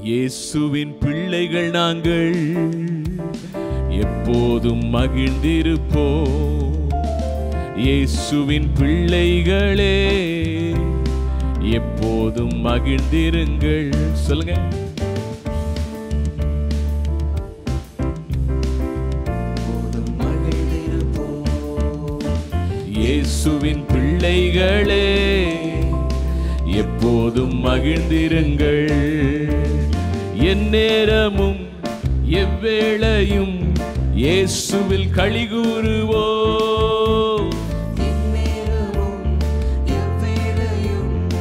இயேசுவின் பிள்ளைகள் நாங்கள் எப்போதும் மகிழ்ந்திருப்போம். இயேசுவின் பிள்ளைகளே எப்போதும் மகிழ்ந்திருங்கள். சொல்லுங்க. இயேசுவின் பிள்ளைகளே எப்போதும் மகிழ்ந்திருங்கள். எந்நேரமும் எவ்வேளையும் இயேசுவில் களிகூறுவோம்.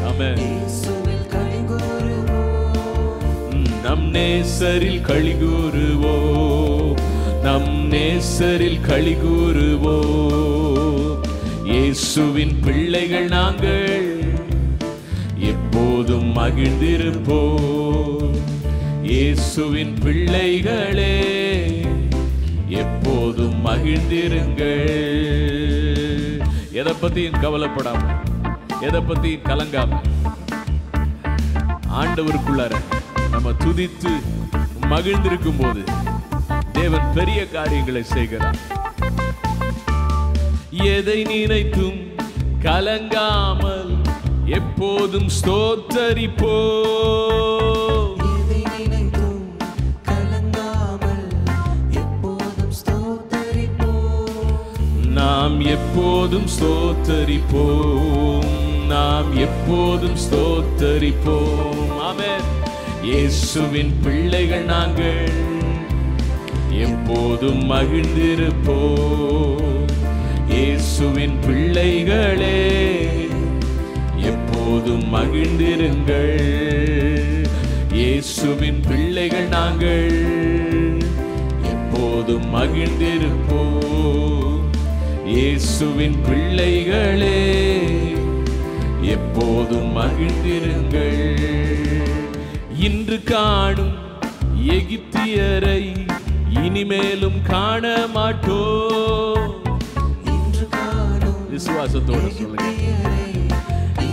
ஆமென். நம் நேசரில் களிகூறுவோம், நம் நேசரில் களிகூறுவோம். இயேசுவின் பிள்ளைகள் நாங்கள் எப்போதும் மகிழ்ந்திருப்போம். இயேசுவின் பிள்ளைகளே எப்போதும் மகிழ்ந்திருங்கள். எதை பத்தியும் கவலைப்படாம, எதை பத்தியும் கலங்காம, ஆண்டவருக்குள்ளார நம்ம துதித்து மகிழ்ந்திருக்கும் போது தேவன் பெரிய காரியங்களை செய்கிறார். எதை நினைத்தும் கலங்காமல் எப்போதும் ஸ்தோத்தரிப்போம். நாம் எப்போதும் ஸ்தோத்தரிப்போம், நாம் எப்போதும் ஸ்தோத்தரிப்போம். ஆமென். இயேசுவின் பிள்ளைகள் நாங்கள் எப்போதும் மகிழ்ந்திருப்போம். இயேசுவின் பிள்ளைகளே எப்போதும் மகிழ்ந்திருங்கள். இயேசுவின் பிள்ளைகள் நாங்கள் எப்போதும் மகிழ்ந்திருப்போம். இயேசுவின் பிள்ளைகளே எப்போதும் மகிழ்ந்திருங்கள். இன்று காணும் எகிப்தியரை இனிமேலும் காண மாட்டோம். விசுவாசத்தோடு சொல்லுங்க.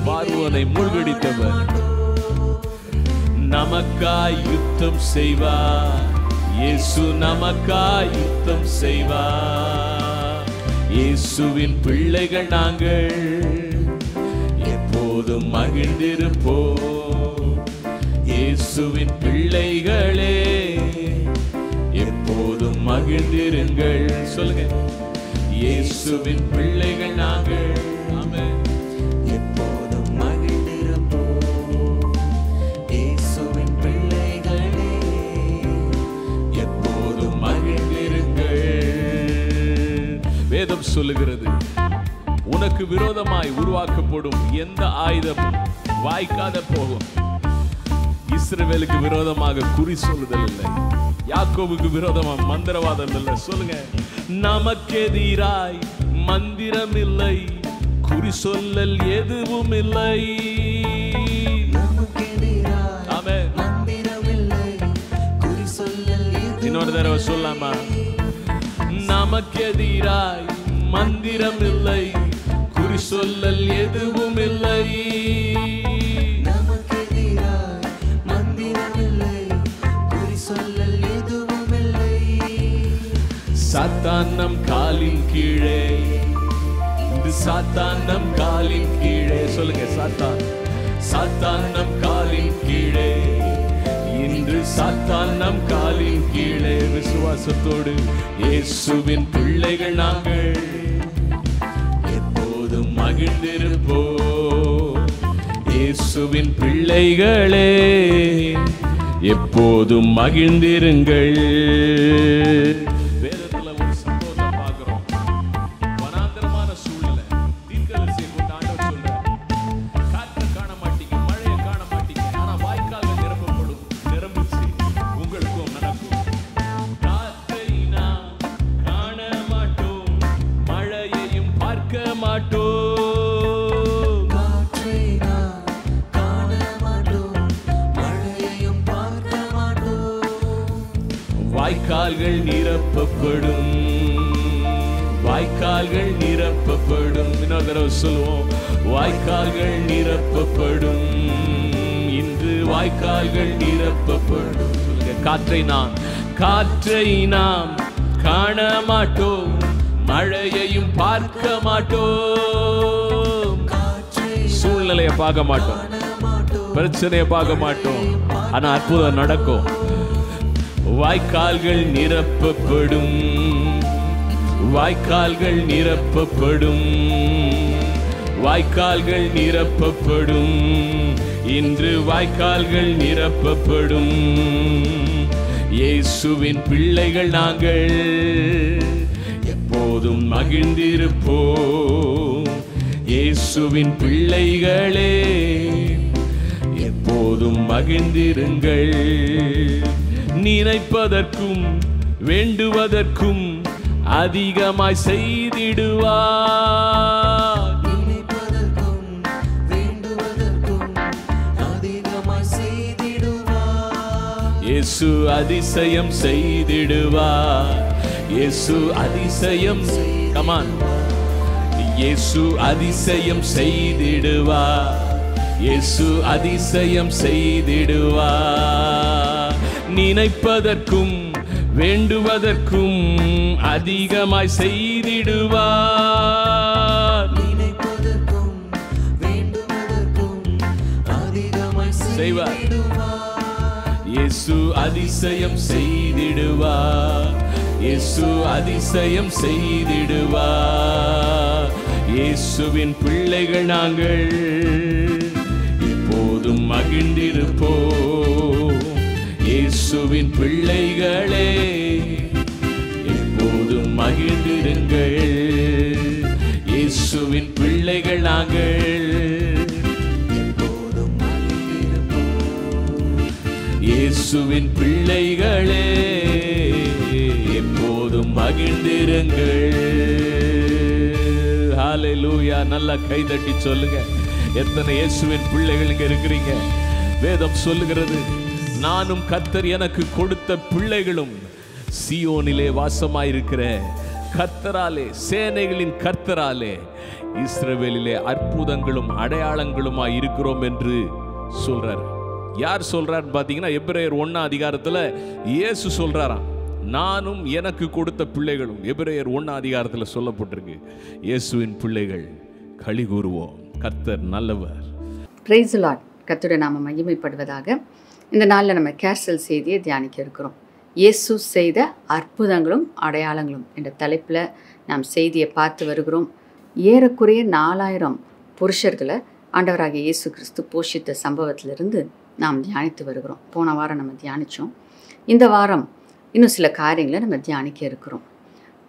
பார்வோனை மூழ்கடித்தவர் நமக்காய் யுத்தம் செய்வார். இயேசு நமக்காய் யுத்தம் செய்வார். இயேசுவின் பிள்ளைகள் நாங்கள் எப்போதும் மகிழ்ந்திருப்போம். இயேசுவின் பிள்ளைகளே எப்போதும் மகிழ்ந்திருங்கள். சொல்லுங்க. இயேசுவின் பிள்ளைகள் நாங்கள். ஆமென். எப்போதும் மகிழ்ந்திருப்போம். இயேசுவின் பிள்ளைகளே எப்போதும் மகிழ்ந்திருங்கள். வேதம் சொல்லுகிறது, உனக்கு விரோதமாய் உருவாக்கப்படும் எந்த ஆயுதமும் வாய்க்காத போகும். இஸ்ரவேலுக்கு விரோதமாக குறி சொல்லுதல் இல்லை, யாக்கோபுக்கு விரோதமாக மந்திரவாதம் இல்லை. சொல்லுங்க. நமக்கெதிராய் மந்திரம் இல்லை, குறி சொல்லல் எதுவும் இல்லை. ஆமென். இன்னொரு தடவை சொல்லாமா? நமக்கெதிராய் மந்திரம் இல்லை, குறி சொல்லல் எதுவும் இல்லை. சாத்தான் நம் காலின் கீழே, இந்த சாத்தான் நம் காலின் கீழே. சொல்லுங்க. சாத்தான், சாத்தான் நம் காலின் கீழே, இன்று சாத்தான் நம் காலின் கீழே. விசுவாசத்தோடு இயேசுவின் பிள்ளைகள் நாங்கள் எப்போதும் மகிழ்ந்திருப்போம். இயேசுவின் பிள்ளைகளே எப்போதும் மகிழ்ந்திருங்கள். வாய்க்கால்கள் நிரப்பப்படும், வாய்க்கால்கள் நிரப்பப்படும். இன்னொரு தடவை சொல்லுவோம். வாய்க்கால்கள் நிரப்பப்படும். இன்று வாய்க்கால்கள் நிரப்பப்படும். காற்றை நாம் காண மாட்டோம், மழையையும் பார்க்க மாட்டோம், சூழ்நிலையை பார்க்க மாட்டோம், பிரச்சனையை பார்க்க மாட்டோம். ஆனா அற்புதம் நடக்கும். வாய்க்கால்கள் நிரப்பப்படும், வாய்க்கால்கள் நிரப்பப்படும், வாய்க்கால்கள் நிரப்பப்படும். இன்று வாய்க்கால்கள் நிரப்பப்படும். இயேசுவின் பிள்ளைகள் நாங்கள் எப்போதும் மகிழ்ந்திருப்போம். இயேசுவின் பிள்ளைகளே எப்போதும் மகிழ்ந்திருங்கள். நினைப்பதற்கும் வேண்டுவதற்கும் அதிகமாய் செய்திடுவார். நினைப்பதற்கும் வேண்டுவதற்கும் அதிகமாய் செய்திடுவார். இயேசு அதிசயம் செய்திடுவார். இயேசு அதிசயம், கமான், இயேசு அதிசயம் செய்திடுவார். இயேசு அதிசயம் செய்திடுவார். நினைப்பதற்கும் வேண்டுவதற்கும் அதிகமாய் செய்திடுவார். நினைப்பதற்கும் வேண்டுவதற்கும் அதிகமாய் செய்வார். இயேசு அதிசயம் செய்திடுவார். இயேசு அதிசயம் செய்திடுவார். இயேசுவின் பிள்ளைகள் நாங்கள் எப்போதும் மகிழ்ந்திருப்போம். இயேசுவின் பிள்ளைகளே எப்போதும் மகிழ்ந்திருங்கள். இயேசுவின் பிள்ளைகள் நாங்கள் எப்போதும் மகிழ்ந்திருப்போம். இயேசுவின் பிள்ளைகளே எப்போதும் மகிழ்ந்திருங்கள். ஹல்லேலூயா. நல்லா கைதட்டி சொல்லுங்க. எத்தனை இயேசுவின் பிள்ளைகள் இங்க இருக்கிறீங்க? வேதம் சொல்லுகிறது, நானும் கர்த்தர் எனக்கு கொடுத்த பிள்ளைகளும் சீயோனிலே வாசமாயிருக்கிற கர்த்தராலே, சேனைகளின் கர்த்தராலே இஸ்ரவேலிலே அற்புதங்களும் அடையாளங்களுமாய் இருக்கிறோம் என்று சொல்றார். யார் சொல்றார் பாத்தீங்கன்னா, எபிரேயர் 1 அதிகாரத்துல இயேசு சொல்றாராம், நானும் எனக்கு கொடுத்த பிள்ளைகளும். எபிரேயர் 1 அதிகாரத்துல சொல்லப்பட்டிருக்கு. இயேசுவின் பிள்ளைகள் களி கூறுவோம், கர்த்தர் நல்லவர். Price the Lord. கர்த்தருடைய நாமம் மகிமைப்படுவதாக. இந்த நாளில் நம்ம கேர்சல் செய்தியை தியானிக்க இருக்கிறோம். இயேசு செய்த அற்புதங்களும் அடையாளங்களும் என்ற தலைப்பில் நாம் செய்தியை பார்த்து வருகிறோம். ஏறக்குறைய 4000 புருஷர்களை ஆண்டவராகிய இயேசு கிறிஸ்து போஷித்த சம்பவத்திலிருந்து நாம் தியானித்து வருகிறோம். போன வாரம் நம்ம தியானித்தோம். இந்த வாரம் இன்னும் சில காரியங்களை நம்ம தியானிக்க இருக்கிறோம்.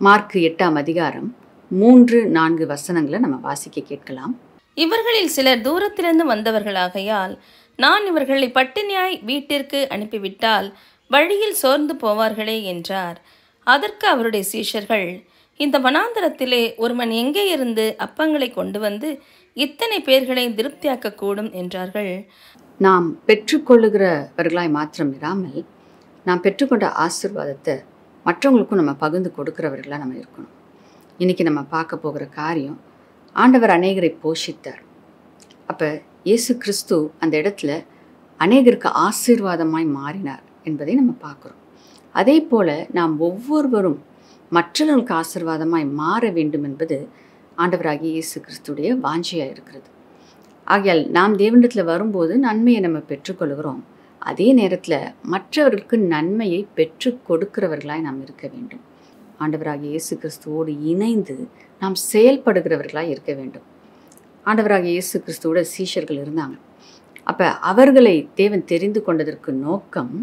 மார்க் 8ஆம் அதிகாரம் 3-4 வசனங்களை நம்ம வாசிக்க கேட்கலாம். இவர்களில் சிலர் தூரத்திலிருந்து வந்தவர்களாகையால் நான் இவர்களை பட்டினியாய் வீட்டிற்கு அனுப்பிவிட்டால் வழியில் சோர்ந்து போவார்களே என்றார். அதற்கு அவருடைய சீஷர்கள், இந்த வனாந்தரத்திலே ஒருவன் எங்கே இருந்து அப்பங்களை கொண்டு வந்து இத்தனை பேர்களை திருப்தியாக்கக்கூடும் என்றார்கள். நாம் பெற்றுக்கொள்ளுகிறவர்களாய் மாத்திரம் இராமல் நாம் பெற்றுக்கொண்ட ஆசீர்வாதத்தை மற்றவங்களுக்கும் நம்ம பகிர்ந்து கொடுக்கிறவர்களாக நம்ம இருக்கணும். இன்றைக்கி நம்ம பார்க்க போகிற காரியம், ஆண்டவர் அநேகரை போஷித்தார். அப்போ இயேசு கிறிஸ்து அந்த இடத்துல அநேகருக்கு ஆசீர்வாதமாய் மாறினார் என்பதை நம்ம பார்க்குறோம். அதே போல் நாம் ஒவ்வொருவரும் மற்றவர்களுக்கு ஆசீர்வாதமாய் மாற வேண்டும் என்பது ஆண்டவராகிய இயேசு கிறிஸ்துடைய வாஞ்சையாக இருக்கிறது. ஆகையால் நாம் தேவனிடத்தில் வரும்போது நன்மையை நம்ம பெற்றுக்கொள்கிறோம். அதே நேரத்தில் மற்றவர்களுக்கு நன்மையை பெற்று கொடுக்கிறவர்களாய் நாம் இருக்க வேண்டும். ஆண்டவராகிய இயேசு கிறிஸ்துவோடு இணைந்து நாம் செயல்படுகிறவர்களாக இருக்க வேண்டும். ஆண்டவராகிய இயேசு கிறிஸ்துவோட சீஷர்கள் இருந்தாங்க. அப்போ அவர்களை தேவன் தெரிந்து கொண்டதற்கு நோக்கம்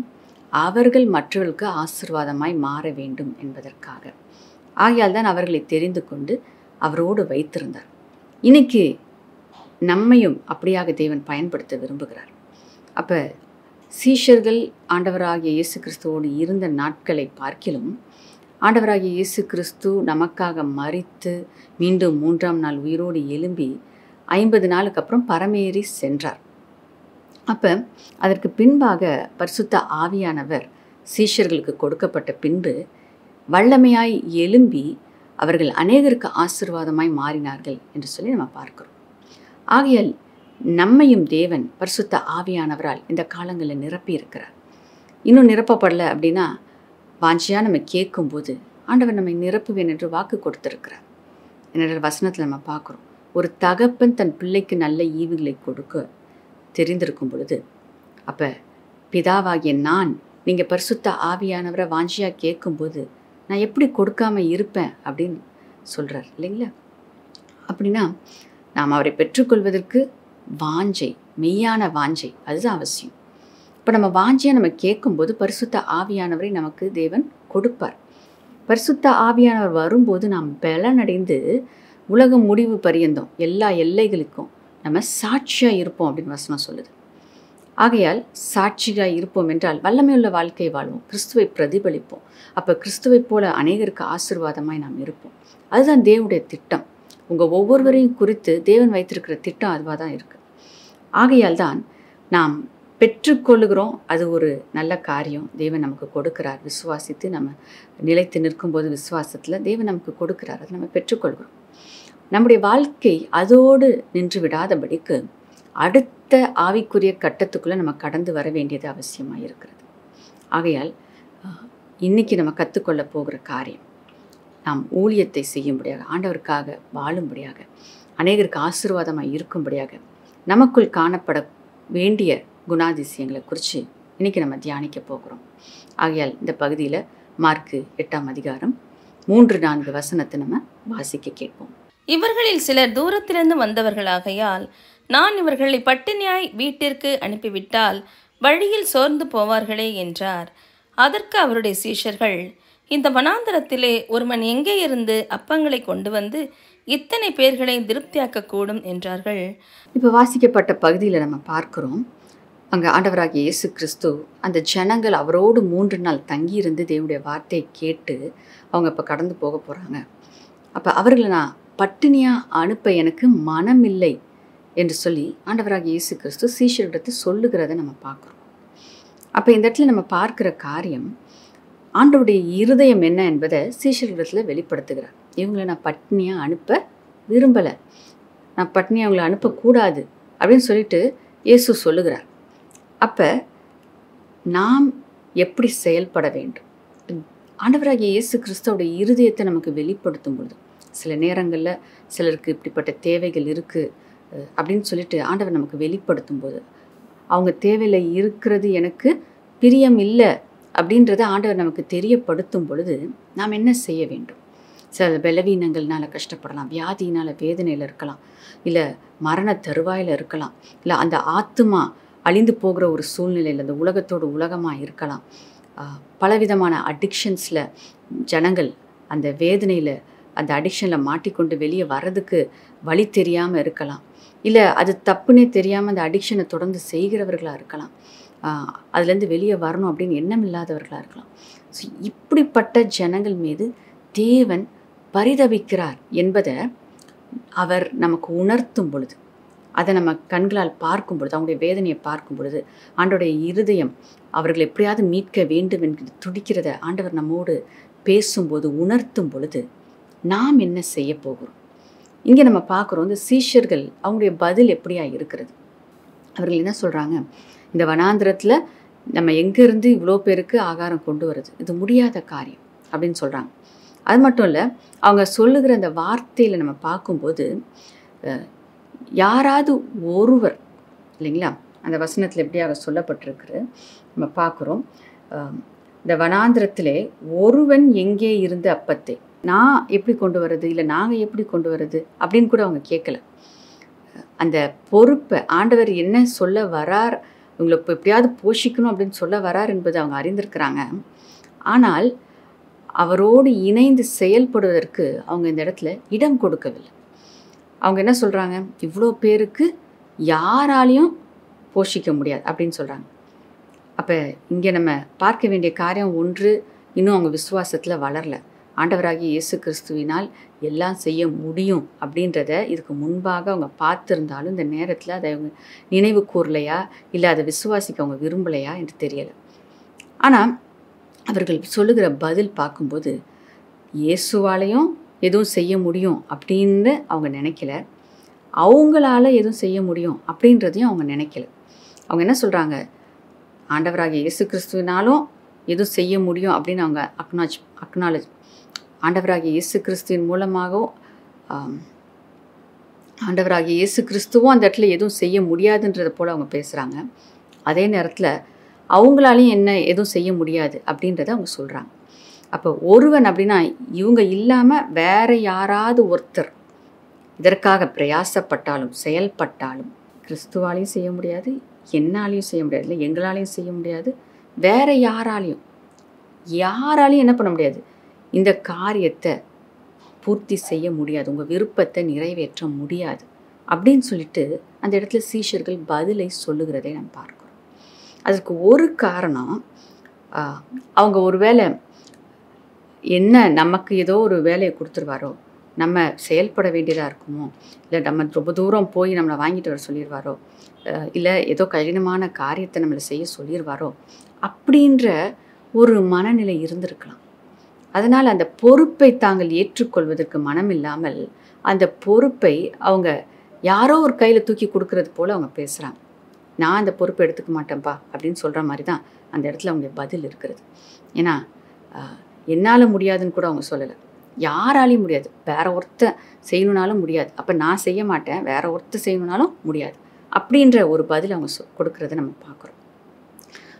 அவர்கள் மற்றவர்களுக்கு ஆசீர்வாதமாய் மாற வேண்டும் என்பதற்காக. ஆகையால் தான் அவர்களை தெரிந்து கொண்டு அவரோடு வைத்திருந்தார். இன்னைக்கு நம்மையும் அப்படியாக தேவன் பயன்படுத்த விரும்புகிறார். அப்போ சீஷர்கள் ஆண்டவராகிய இயேசு கிறிஸ்துவோடு இருந்த நாட்களை பார்க்கிலும் ஆண்டவராகிய இயேசு கிறிஸ்து நமக்காக மரித்து மீண்டும் 3ஆம் நாள் உயிரோடு எழும்பி 50 நாளுக்கு அப்புறம் பரமேறி சென்றார். அப்போ அதற்கு பின்பாக பரிசுத்த ஆவியானவர் சீஷர்களுக்கு கொடுக்கப்பட்ட பின்பு வல்லமையாய் எழும்பி அவர்கள் அநேகருக்கு ஆசீர்வாதமாய் மாறினார்கள் என்று சொல்லி நம்ம பார்க்கிறோம். ஆகையால் நம்மையும் தேவன் பரிசுத்த ஆவியானவரால் இந்த காலங்களில் நிரப்பி இருக்கிறார். இன்னும் நிரப்பப்படலை அப்படின்னா வாஞ்சியாக நம்ம கேட்கும்போது ஆண்டவர் நம்மை நிரப்புவேன் என்று வாக்கு கொடுத்துருக்கிறார். என்னோட வசனத்தில் நம்ம பார்க்குறோம், ஒரு தகப்பன் தன் பிள்ளைக்கு நல்ல ஈவுகளை கொடுக்க தெரிந்திருக்கும் பொழுது, அப்போ பிதாவாகிய நான் நீங்கள் பரிசுத்த ஆவியானவரை வாஞ்சியாக கேட்கும்போது நான் எப்படி கொடுக்காம இருப்பேன் அப்படின்னு சொல்கிறார் இல்லைங்களா? அப்படின்னா நாம் அவரை பெற்றுக்கொள்வதற்கு வாஞ்சை, மெய்யான வாஞ்சை, அதுதான் அவசியம். இப்போ நம்ம வாஞ்சியாக நம்ம கேட்கும்போது பரிசுத்த ஆவியானவரை நமக்கு தேவன் கொடுப்பார். பரிசுத்த ஆவியானவர் வரும்போது நாம் பலனடைந்து உலகம் முடிவு பரியந்தம் எல்லா எல்லைகளுக்கும் நம்ம சாட்சியாக இருப்போம் அப்படின்னு வசனம் சொல்லுது. ஆகையால் சாட்சியாக இருப்போம் என்றால் வல்லமையுள்ள வாழ்க்கை வாழ்வோம், கிறிஸ்துவை பிரதிபலிப்போம். அப்போ கிறிஸ்துவை போல அநேகருக்கு ஆசீர்வாதமாய் நாம் இருப்போம். அதுதான் தேவனுடைய திட்டம். உங்கள் ஒவ்வொருவரையும் குறித்து தேவன் வைத்திருக்கிற திட்டம் அதுவாக தான் இருக்குது. ஆகையால் தான் நாம் பெற்றுக்கொள்ளுகிறோம். அது ஒரு நல்ல காரியம். தேவன் நமக்கு கொடுக்கிறார். விசுவாசித்து நம்ம நிலைத்து நிற்கும்போது விசுவாசத்தில் தேவன் நமக்கு கொடுக்கிறார். அதை நம்ம பெற்றுக்கொள்கிறோம். நம்முடைய வாழ்க்கை அதோடு நின்று விடாதபடிக்கு அடுத்த ஆவிக்குரிய கட்டத்துக்குள்ளே நம்ம கடந்து வர வேண்டியது அவசியமாக இருக்கிறது. ஆகையால் இன்றைக்கி நம்ம கற்றுக்கொள்ள போகிற காரியம், நாம் ஊழியத்தை செய்யும்படியாக, ஆண்டவருக்காக வாழும்படியாக, அநேகருக்கு ஆசீர்வாதமாக இருக்கும்படியாக நமக்குள் காணப்பட வேண்டிய குணாதிசயங்களை குறித்து இன்றைக்கி நம்ம தியானிக்க போகிறோம். ஆகையால் இந்த பகுதியில் மார்க்கு 8ஆம் அதிகாரம் 3-4 வசனத்தை நம்ம வாசிக்க கேட்போம். இவர்களில் சிலர் தூரத்திலிருந்து வந்தவர்களாகையால் நான் இவர்களை பட்டினியாய் வீட்டிற்கு அனுப்பிவிட்டால் வழியில் சோர்ந்து போவார்களே என்றார். அதற்கு அவருடைய சீஷர்கள், இந்த வனாந்தரத்திலே ஒருவன் எங்கே இருந்து அப்பங்களை கொண்டு வந்து இத்தனை பேர்களை திருப்தியாக்கக்கூடும் என்றார்கள். இப்போ வாசிக்கப்பட்ட பகுதியில் நம்ம பார்க்குறோம், அங்கே ஆண்டவராகிய இயேசு கிறிஸ்து அந்த ஜனங்கள் அவரோடு 3 நாள் தங்கியிருந்து தேவனுடைய வார்த்தையை கேட்டு அவங்க இப்போ கடந்து போக போகிறாங்க. அப்போ அவர்களை நான் பட்டினியாக அனுப்ப எனக்கு மனமில்லை என்று சொல்லி ஆண்டவராகிய இயேசு கிறிஸ்து சீஷர்களிடத்தை சொல்லுகிறத நம்ம பார்க்குறோம். அப்போ இந்த இடத்துல நம்ம பார்க்குற காரியம், ஆண்டவருடைய இருதயம் என்ன என்பதை சீஷர்களிடத்தில் வெளிப்படுத்துகிறார். இவங்களை நான் பட்டினியாக அனுப்ப விரும்பலை, நான் பட்டினியாக அவங்களை அனுப்பக்கூடாது அப்படின்னு சொல்லிட்டு இயேசு சொல்லுகிறார். அப்போ நாம் எப்படி செயல்பட வேண்டும்? ஆண்டவராகிய இயேசு கிறிஸ்துவோடைய இருதயத்தை நமக்கு வெளிப்படுத்தும் பொழுது, சில நேரங்களில் சிலருக்கு இப்படிப்பட்ட தேவைகள் இருக்குது அப்படின்னு சொல்லிட்டு ஆண்டவர் நமக்கு வெளிப்படுத்தும் போது, அவங்க தேவையில் இருக்கிறது எனக்கு பிரியம் இல்லை அப்படின்றத ஆண்டவர் நமக்கு தெரியப்படுத்தும் பொழுது நாம் என்ன செய்ய வேண்டும்? சில பலவீனங்கள்னால் கஷ்டப்படலாம், வியாதியினால் வேதனையில் இருக்கலாம், இல்லை மரண தருவாயில் இருக்கலாம், இல்லை அந்த ஆத்துமா அழிந்து போகிற ஒரு சூழ்நிலையில் அந்த உலகத்தோடு உலகமாக இருக்கலாம். பலவிதமான அடிக்ஷன்ஸில் ஜனங்கள் அந்த வேதனையில் அந்த அடிக்ஷனில் மாட்டிக்கொண்டு வெளியே வர்றதுக்கு வழி தெரியாமல் இருக்கலாம், இல்லை அது தப்புன்னே தெரியாமல் அந்த அடிக்ஷனை தொடர்ந்து செய்கிறவர்களாக இருக்கலாம், அதுலேருந்து வெளியே வரணும் அப்படின்னு எண்ணம் இல்லாதவர்களாக இருக்கலாம். ஸோ இப்படிப்பட்ட ஜனங்கள் மீது தேவன் பரிதபிக்கிறார் என்பதை அவர் நமக்கு உணர்த்தும் பொழுது, அதை நம்ம கண்களால் பார்க்கும் பொழுது, அவங்களுடைய வேதனையை பார்க்கும் பொழுது, ஆண்டவருடைய இருதயம் அவர்கள் எப்படியாவது மீட்க வேண்டும் என்று துடிக்கிறத ஆண்டவர் நம்மோடு பேசும்போது, உணர்த்தும் பொழுது நாம் என்ன செய்ய போகிறோம்? இங்கே நம்ம பார்க்குறோம், இந்த சீஷர்கள் அவங்களுடைய பதில் எப்படியா இருக்கிறது? அவர்கள் என்ன சொல்கிறாங்க? இந்த வனாந்திரத்தில் நம்ம எங்கேருந்து இவ்வளோ பேருக்கு ஆகாரம் கொண்டு வருது, இது முடியாத காரியம் அப்படின்னு சொல்கிறாங்க. அது மட்டும் இல்லை, அவங்க சொல்லுகிற அந்த வார்த்தையில் நம்ம பார்க்கும்போது யாராவது ஒருவர், இல்லைங்களா, அந்த வசனத்தில் எப்படியாக சொல்லப்பட்டிருக்குது நம்ம பார்க்குறோம். இந்த வனாந்திரத்திலே ஒருவன் எங்கே இருந்து அப்பத்தை நான் எப்படி கொண்டு வர்றது, இல்லை நாங்கள் எப்படி கொண்டு வர்றது அப்படின்னு கூட அவங்க கேட்கல. அந்த பொறுப்பை ஆண்டவர் என்ன சொல்ல வரார், இவங்களை இப்போ எப்படியாவது போஷிக்கணும் அப்படின்னு சொல்ல வரார் என்பது அவங்க அறிந்திருக்கிறாங்க. ஆனால் அவரோடு இணைந்து செயல்படுவதற்கு அவங்க இந்த இடத்துல இடம் கொடுக்கவில்லை. அவங்க என்ன சொல்கிறாங்க? இவ்வளோ பேருக்கு யாராலையும் போஷிக்க முடியாது அப்படின்னு சொல்கிறாங்க. அப்போ இங்கே நம்ம பார்க்க வேண்டிய காரியம் ஒன்று, இன்னும் அவங்க விசுவாசத்தில் வளரல. ஆண்டவராகிய இயேசு கிறிஸ்துவினால் எல்லாம் செய்ய முடியும் அப்படின்றத இதுக்கு முன்பாக அவங்க பார்த்துருந்தாலும் இந்த நேரத்தில் அதை அவங்க நினைவு கூறலையா, இல்லை அதை விசுவாசிக்க அவங்க விரும்பலையா என்று தெரியலை. ஆனால் அவர்கள் சொல்லுகிற பதில் பார்க்கும்போது இயேசுவாலையும் எதுவும் செய்ய முடியும் அப்படின்னு அவங்க நினைக்கல. அவங்களால எதுவும் செய்ய முடியும் அப்படின்றதையும் அவங்க நினைக்கல. அவங்க என்ன சொல்கிறாங்க, ஆண்டவராகிய இயேசு கிறிஸ்துவினாலும் எதுவும் செய்ய முடியும் அப்படின்னு அவங்க அக்னாலேஜ் ஆண்டவராகிய இயேசு கிறிஸ்துவின் மூலமாகவும் ஆண்டவராகிய இயேசு கிறிஸ்துவும் அந்த இடத்துல எதுவும் செய்ய முடியாதுன்றதை போல் அவங்க பேசுகிறாங்க. அதே நேரத்தில் அவங்களாலையும் என்ன எதுவும் செய்ய முடியாது அப்படின்றத அவங்க சொல்கிறாங்க. அப்போ ஒருவன் அப்படின்னா இவங்க இல்லாமல் வேற யாராவது ஒருத்தர் இதற்காக பிரயாசப்பட்டாலும் செயல்பட்டாலும் கிறிஸ்துவாலையும் செய்ய முடியாது, என்னாலையும் செய்ய முடியாது, இல்லை எங்களாலையும் செய்ய முடியாது, வேற யாராலையும் என்ன பண்ண முடியாது, இந்த காரியத்தை பூர்த்தி செய்ய முடியாது, உங்கள் விருப்பத்தை நிறைவேற்ற முடியாது அப்படின்னு சொல்லிட்டு அந்த இடத்துல சீஷர்கள் பதிலை சொல்லுகிறதை நம்ம பார்க்கிறோம். அதற்கு ஒரு காரணம், அவங்க ஒரு வேளை என்ன நமக்கு ஏதோ ஒரு வேலையை கொடுத்துருவாரோ, நம்ம செயல்பட வேண்டியதாக இருக்குமோ, இல்லை நம்ம ரொம்ப தூரம் போய் நம்மளை வாங்கிட்டு வர சொல்லிடுவாரோ, இல்லை ஏதோ கடினமான காரியத்தை நம்மளை செய்ய சொல்லிடுவாரோ அப்படின்ற ஒரு மனநிலை இருந்திருக்கலாம். அதனால் அந்த பொறுப்பை தாங்கள் ஏற்றுக்கொள்வதற்கு மனம் இல்லாமல் அந்த பொறுப்பை அவங்க யாரோ ஒரு கையில் தூக்கி கொடுக்கறது போல் அவங்க பேசுகிறாங்க. நான் அந்த பொறுப்பை எடுத்துக்க மாட்டேன்ப்பா அப்படின்னு சொல்கிற மாதிரி தான் அந்த இடத்துல அவங்க பதில் இருக்கிறது. ஏன்னா என்னால் முடியாதுன்னு கூட அவங்க சொல்லலை, யாராலையும் முடியாது, வேற ஒருத்தர் செய்யணுன்னாலும் முடியாது, அப்போ நான் செய்ய மாட்டேன், வேற ஒருத்தர் செய்யணுன்னாலும் முடியாது அப்படின்ற ஒரு பதில் அவங்க கொடுக்கறத நம்ம பார்க்குறோம்.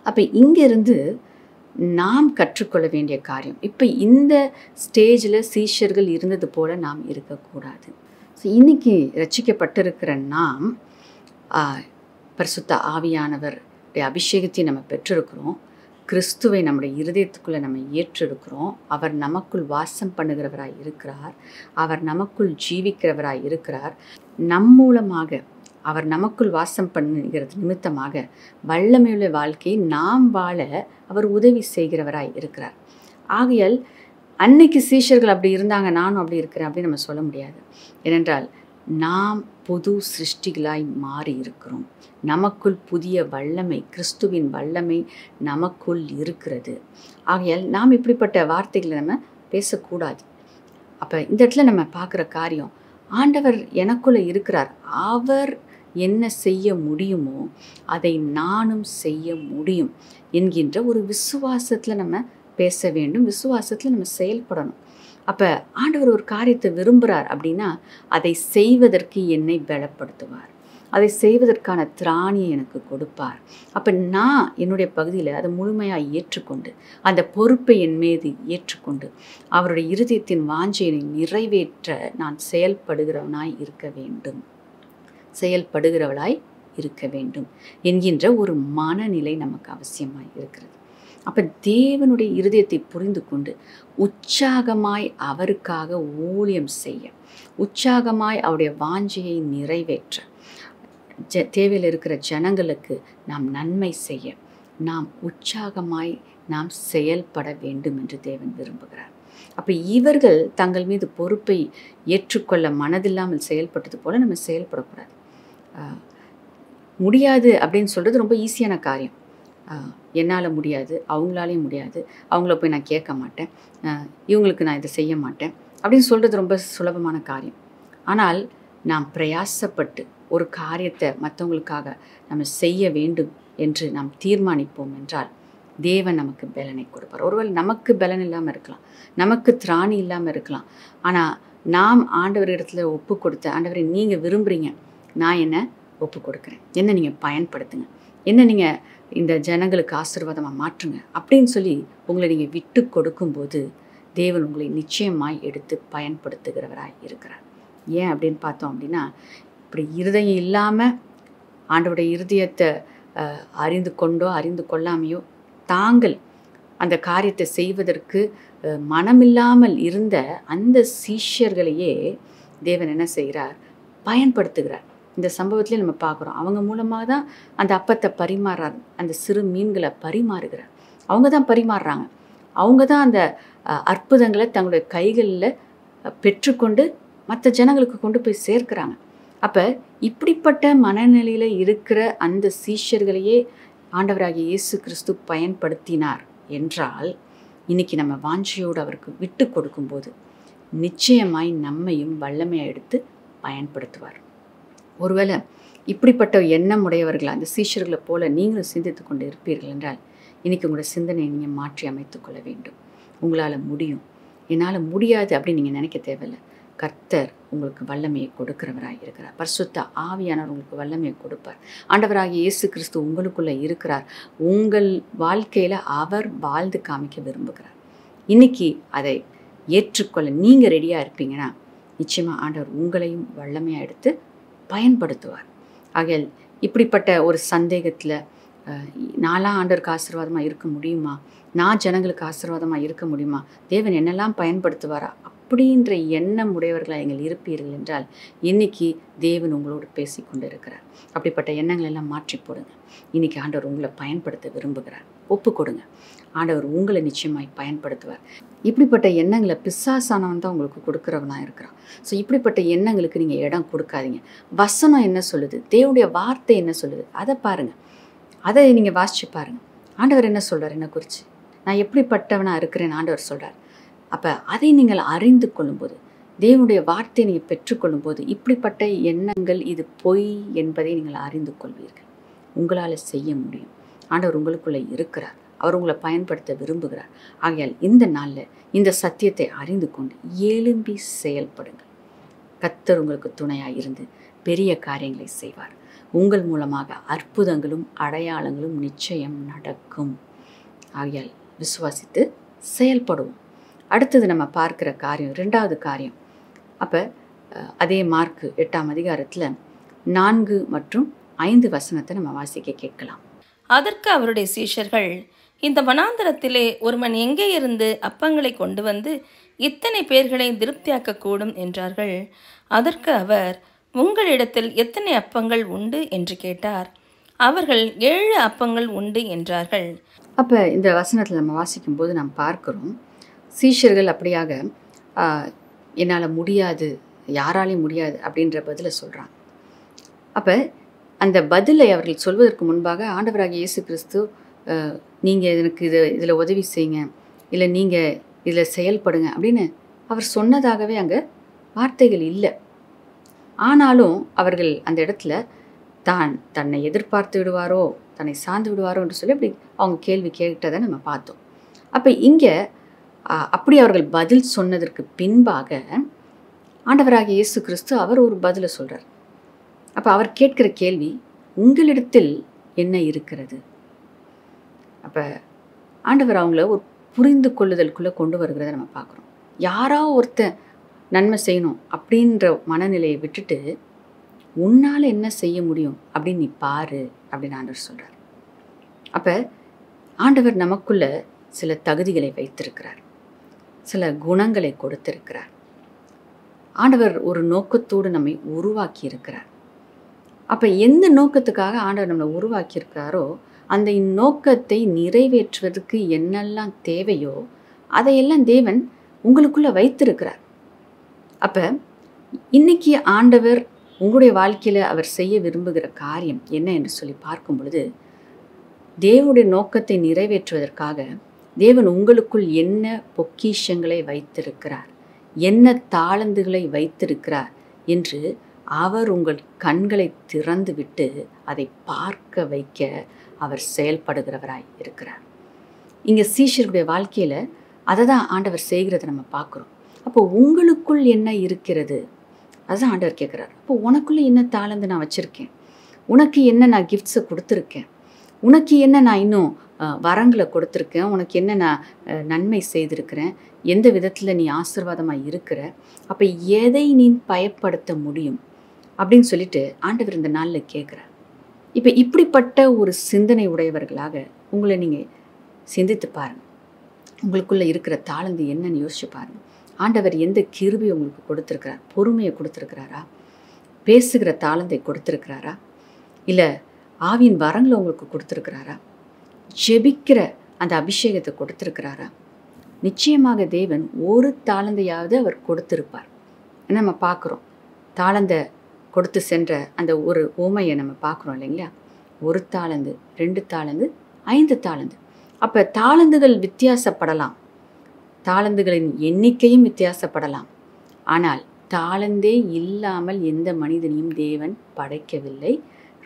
அப்போ இங்கேருந்து நாம் கற்றுக்கொள்ள வேண்டிய காரியம், இப்போ இந்த ஸ்டேஜில் சீஷர்கள் இருந்தது போல் நாம் இருக்கக்கூடாது. ஸோ இன்றைக்கி ரட்சிக்கப்பட்டிருக்கிற நாம் பரிசுத்த ஆவியானவருடைய அபிஷேகத்தை நம்ம பெற்றிருக்கிறோம், கிறிஸ்துவை நம்முடைய இருதயத்துக்குள்ளே நம்ம ஏற்றிருக்கிறோம், அவர் நமக்குள் வாசம் பண்ணுகிறவராய் இருக்கிறார், அவர் நமக்குள் ஜீவிக்கிறவராய் இருக்கிறார், நம் மூலமாக அவர் நமக்குள் வாசம் பண்ணுகிறது நிமித்தமாக வல்லமையுள்ள வாழ்க்கையை நாம் வாழ அவர் உதவி செய்கிறவராய் இருக்கிறார். ஆகையால் அன்னைக்கு சீஷர்கள் அப்படி இருந்தாங்க, நானும் அப்படி இருக்கிறேன் அப்படின்னு நம்ம சொல்ல முடியாது. ஏனென்றால் நாம் புது சிருஷ்டிகளாய் மாறி இருக்கிறோம், நமக்குள் புதிய வல்லமை, கிறிஸ்துவின் வல்லமை நமக்குள் இருக்கிறது. ஆகையால் நாம் இப்படிப்பட்ட வார்த்தைகளை நம்ம பேசக்கூடாது. அப்போ இந்த இடத்துல நம்ம பார்க்குற காரியம், ஆண்டவர் எனக்குள்ளே இருக்கிறார், அவர் என்ன செய்ய முடியுமோ அதை நானும் செய்ய முடியும் என்கின்ற ஒரு விசுவாசத்தில் நம்ம பேச வேண்டும், விசுவாசத்தில் நம்ம செயல்படணும். அப்போ ஆண்டவர் ஒரு காரியத்தை விரும்புகிறார் அப்படின்னா அதை செய்வதற்கு என்னை பலப்படுத்துவார், அதை செய்வதற்கான திராணியை எனக்கு கொடுப்பார். அப்போ நான் என்னுடைய பகுதியில் அதை முழுமையாக ஏற்றுக்கொண்டு அந்த பொறுப்பை என் மீது ஏற்றுக்கொண்டு அவருடைய இருதயத்தின் வாஞ்சையை நிறைவேற்ற நான் செயல்படுகிறவனாய் இருக்க வேண்டும் என்கின்ற ஒரு மனநிலை நமக்கு அவசியமாய் இருக்கிறது. அப்போ தேவனுடைய இருதயத்தை புரிந்து கொண்டு உற்சாகமாய் அவருக்காக ஊழியம் செய்ய, உற்சாகமாய் அவருடைய வாஞ்சையை நிறைவேற்ற, தேவையில் இருக்கிற ஜனங்களுக்கு நாம் நன்மை செய்ய நாம் உற்சாகமாய் நாம் செயல்பட வேண்டும் என்று தேவன் விரும்புகிறார். அப்போ இவர்கள் தங்கள் மீது பொறுப்பை ஏற்றுக்கொள்ள மனதில்லாமல் செயல்பட்டது போல் நம்ம செயல்படக்கூடாது. முடியாது அப்படின்னு சொல்கிறது ரொம்ப ஈஸியான காரியம். என்னால் முடியாது, அவங்களாலையும் முடியாது, அவங்கள போய் நான் கேட்க மாட்டேன், இவங்களுக்கு நான் இதை செய்ய மாட்டேன் அப்படின்னு சொல்கிறது ரொம்ப சுலபமான காரியம். ஆனால் நாம் பிரயாசப்பட்டு ஒரு காரியத்தை மற்றவங்களுக்காக நம்ம செய்ய வேண்டும் என்று நாம் தீர்மானிப்போம் என்றால் தேவன் நமக்கு பலனை கொடுப்பார். ஒருவேளை நமக்கு பலன் இல்லாமல் இருக்கலாம், நமக்கு திராணி இல்லாமல் இருக்கலாம், ஆனால் நாம் ஆண்டவர் இடத்துல ஒப்பு கொடுத்த, ஆண்டவரை நீங்கள் விரும்புகிறீங்க, நான் என்ன ஒப்பு கொடுக்குறேன், என்ன நீங்கள் பயன்படுத்துங்க, என்ன நீங்கள் இந்த ஜனங்களுக்கு ஆசீர்வாதமாக மாற்றுங்க அப்படின்னு சொல்லி உங்களை நீங்கள் விட்டு கொடுக்கும்போது தேவன் உங்களை நிச்சயமாய் எடுத்து பயன்படுத்துகிறவராய் இருக்கிறார். ஏன் அப்படின்னு பார்த்தோம் அப்படின்னா, இப்படி இருதயம் இல்லாமல் ஆண்டவருடைய இருதயத்தை அறிந்து கொண்டோ அறிந்து கொள்ளாமையோ தாங்கள் அந்த காரியத்தை செய்வதற்கு மனமில்லாமல் இருந்த அந்த சீஷர்களையே தேவன் என்ன செய்கிறார், பயன்படுத்துகிறார். இந்த சம்பவத்திலே நம்ம பார்க்குறோம், அவங்க மூலமாக தான் அந்த அப்பத்தை பரிமாறார், அந்த சிறு மீன்களை பரிமாறுகிறார், அவங்க தான் பரிமாறுறாங்க, அவங்க தான் அந்த அற்புதங்களை தங்களுடைய கைகளில் பெற்றுக்கொண்டு மற்ற ஜனங்களுக்கு கொண்டு போய் சேர்க்கிறாங்க. அப்போ இப்படிப்பட்ட மனநிலையில் இருக்கிற அந்த சீஷர்களையே ஆண்டவராகிய இயேசு கிறிஸ்து பயன்படுத்தினார் என்றால், இன்னைக்கு நம்ம வாஞ்சையோடு அவருக்கு விட்டு கொடுக்கும்போது நிச்சயமாய் நம்மையும் வல்லமையாக எடுத்து பயன்படுத்துவார். ஒருவேளை இப்படிப்பட்ட எண்ணம் உடையவர்கள் அந்த சீஷர்களை போல நீங்களும் சிந்தித்து கொண்டு இருப்பீர்கள் என்றால் இன்றைக்கி உங்களோட சிந்தனையை நீங்கள் மாற்றி அமைத்து கொள்ள வேண்டும். உங்களால் முடியும். என்னால் முடியாது அப்படின்னு நீங்கள் நினைக்க தேவையில்லை. கர்த்தர் உங்களுக்கு வல்லமையை கொடுக்கிறவராக இருக்கிறார். பரிசுத்த ஆவியானவர் உங்களுக்கு வல்லமையை கொடுப்பார். ஆண்டவராகிய இயேசு கிறிஸ்து உங்களுக்குள்ளே இருக்கிறார். உங்கள் வாழ்க்கையில் அவர் வாழ்ந்து காமிக்க விரும்புகிறார். இன்றைக்கி அதை ஏற்றுக்கொள்ள நீங்கள் ரெடியாக இருப்பீங்கன்னா நிச்சயமாக ஆண்டவர் உங்களையும் வல்லமையாக எடுத்து பயன்படுத்துவார். ஆகையால் இப்படிப்பட்ட ஒரு சந்தேகத்தில் நான்லாம் ஆண்டவருக்கு ஆசீர்வாதமாக இருக்க முடியுமா, நான் ஜனங்களுக்கு ஆசீர்வாதமாக இருக்க முடியுமா, தேவன் என்னெல்லாம் பயன்படுத்துவாரா அப்படின்ற எண்ணம் உடையவர்களாக நீங்கள் இருப்பீர்கள் என்றால் இன்றைக்கி தேவன் உங்களோடு பேசி கொண்டு இருக்கிறார். அப்படிப்பட்ட எண்ணங்கள் எல்லாம் மாற்றி போடுங்க. இன்றைக்கி ஆண்டவர் உங்களை பயன்படுத்த விரும்புகிறார். ஒப்பு கொடுங்க. ஆண்டவர் உங்களை நிச்சயமாய் பயன்படுத்துவார். இப்படிப்பட்ட எண்ணங்களை பிசாசானவன் தான் உங்களுக்கு கொடுக்குறவனாக இருக்கிறான். ஸோ இப்படிப்பட்ட எண்ணங்களுக்கு நீங்கள் இடம் கொடுக்காதீங்க. வசனம் என்ன சொல்லுது, தேவனுடைய வார்த்தை என்ன சொல்லுது, அதை பாருங்கள். அதை நீங்கள் வாசித்து பாருங்கள். ஆண்டவர் என்ன சொல்கிறார் என்னை குறித்து, நான் எப்படிப்பட்டவனாக இருக்கிறேன்னு ஆண்டவர் சொல்கிறார். அப்போ அதை நீங்கள் அறிந்து கொள்ளும்போது, தேவனுடைய வார்த்தையை நீங்கள் பெற்றுக்கொள்ளும்போது இப்படிப்பட்ட எண்ணங்கள் இது பொய் என்பதை நீங்கள் அறிந்து கொள்வீர்கள். உங்களால் செய்ய முடியும். ஆண்டவர் உங்களுக்குள்ளே இருக்கிறார். அவர் உங்களை பயன்படுத்த விரும்புகிறார். ஆகையால் இந்த நாளில் இந்த சத்தியத்தை அறிந்து கொண்டு எழும்பி செயல்படுங்கள். கர்த்தர் உங்களுக்கு துணையாக இருந்து பெரிய காரியங்களை செய்வார். உங்கள் மூலமாக அற்புதங்களும் அடையாளங்களும் நிச்சயம் நடக்கும். ஆகையால் விசுவாசித்து செயல்படுவோம். அடுத்தது நம்ம பார்க்குற காரியம், 2வது காரியம். அப்போ அதே மார்க்கு 8ஆம் அதிகாரத்தில் 4 மற்றும் 5 வசனத்தை நம்ம வாசிக்க கேட்கலாம். அதற்கு அவருடைய சீஷர்கள், இந்த வனாந்தரத்திலே ஒருவன் எங்கே இருந்து அப்பங்களை கொண்டு வந்து இத்தனை பேர்களை திருப்தியாக்கக்கூடும் என்றார்கள். அதற்கு அவர், உங்களிடத்தில் எத்தனை அப்பங்கள் உண்டு என்று கேட்டார். அவர்கள் 7 அப்பங்கள் உண்டு என்றார்கள். அப்போ இந்த வசனத்தில் நம்ம வாசிக்கும்போது நாம் பார்க்குறோம், சீஷர்கள் அப்படியாக என்னால் முடியாது, யாராலையும் முடியாது அப்படின்ற பதிலை சொல்கிறாங்க. அப்போ அந்த பதிலை அவர்கள் சொல்வதற்கு முன்பாக ஆண்டவராகிய இயேசு கிறிஸ்து, நீங்கள் எனக்கு இதில் உதவி செய்யுங்க, இல்லை நீங்கள் இதில் செயல்படுங்க அப்படின்னு அவர் சொன்னதாகவே அங்கே வார்த்தைகள் இல்லை. ஆனாலும் அவர்கள் அந்த இடத்துல தன்னை எதிர்பார்த்து விடுவாரோ, தன்னை சார்ந்து விடுவாரோ என்று சொல்லி அப்படி அவங்க கேள்வி கேட்டதை நம்ம பார்த்தோம். அப்போ இங்கே அப்படி அவர்கள் பதில் சொன்னதற்கு பின்பாக ஆண்டவராகிய இயேசு கிறிஸ்து அவர் ஒரு பதிலை சொல்கிறார். அப்போ அவர் கேட்கிற கேள்வி, உங்களிடத்தில் என்ன இருக்கிறது? அப்போ ஆண்டவர் அவங்கள ஒரு புரிந்து கொள்ளுதலுக்குள்ளே கொண்டு வருகிறத நம்ம பார்க்குறோம். யாரோ ஒருத்தன் நன்மை செய்யணும் அப்படின்ற மனநிலையை விட்டுட்டு, உன்னால் என்ன செய்ய முடியும் அப்படின்னு நீ பாரு அப்படின்னு ஆண்டவர் சொல்கிறார். அப்போ ஆண்டவர் நமக்குள்ள சில தகுதிகளை வைத்திருக்கிறார், சில குணங்களை கொடுத்திருக்கிறார். ஆண்டவர் ஒரு நோக்கத்தோடு நம்மை உருவாக்கி இருக்கிறார். அப்போ எந்த நோக்கத்துக்காக ஆண்டவர் நம்மளை உருவாக்கியிருக்காரோ அந்த நோக்கத்தை நிறைவேற்றுவதற்கு என்னெல்லாம் தேவையோ அதையெல்லாம் தேவன் உங்களுக்குள்ளே வைத்திருக்கிறார். அப்போ இன்னைக்கு ஆண்டவர் உங்களுடைய வாழ்க்கையில் அவர் செய்ய விரும்புகிற காரியம் என்ன என்று சொல்லி பார்க்கும் பொழுது, தேவனுடைய நோக்கத்தை நிறைவேற்றுவதற்காக தேவன் உங்களுக்குள் என்ன பொக்கிஷங்களை வைத்திருக்கிறார், என்ன தாளந்துகளை வைத்திருக்கிறார் என்று அவர் உங்கள் கண்களை திறந்து விட்டு அதை பார்க்க வைக்க அவர் செயல்படுகிறவராய் இருக்கிறார். இங்கே சீஷருடைய வாழ்க்கையில் அதை தான் ஆண்டவர் செய்கிறத நம்ம பார்க்குறோம். அப்போ உங்களுக்குள் என்ன இருக்கிறது, அதுதான் ஆண்டவர் கேட்குறார். அப்போ உனக்குள்ளே என்ன தாளந்து நான் வச்சுருக்கேன், உனக்கு என்ன நான் கிஃப்ட்ஸை கொடுத்துருக்கேன், உனக்கு என்ன நான் இன்னும் வரங்களை கொடுத்துருக்கேன், உனக்கு என்ன நான் நன்மை செய்திருக்கிறேன், எந்த விதத்தில் நீ ஆசீர்வாதமாக இருக்கிற, அப்போ எதை நீ பயப்படுத்த முடியும் அப்படின்னு சொல்லிட்டு ஆண்டவர் இந்த நாளில் கேட்குறார். இப்போ இப்படிப்பட்ட ஒரு சிந்தனை உடையவர்களாக உங்களை நீங்கள் சிந்தித்து பாருங்கள். உங்களுக்குள்ளே இருக்கிற தாளந்து என்னன்னு யோசிச்சு பாருங்கள். ஆண்டவர் எந்த கிருபையை உங்களுக்கு கொடுத்துருக்கிறார்? பொறுமையை கொடுத்துருக்கிறாரா? பேசுகிற தாளந்தை கொடுத்துருக்கிறாரா? இல்லை ஆவியின் வரங்களை உங்களுக்கு கொடுத்துருக்கிறாரா? ஜெபிக்கிற அந்த அபிஷேகத்தை கொடுத்துருக்கிறாரா? நிச்சயமாக தேவன் ஒரு தாளந்தையாவது அவர் கொடுத்துருப்பார். நம்ம பார்க்குறோம், தாளந்தை கொடுத்து சென்ற அந்த ஒரு உவமையை நம்ம பார்க்குறோம் இல்லைங்களா? 1 தாளந்து, 2 தாளந்து, 5 தாளந்து. அப்போ தாளந்துகள் வித்தியாசப்படலாம், தாளந்துகளின் எண்ணிக்கையும் வித்தியாசப்படலாம். ஆனால் தாளந்தே இல்லாமல் எந்த மனிதனையும் தேவன் படைக்கவில்லை,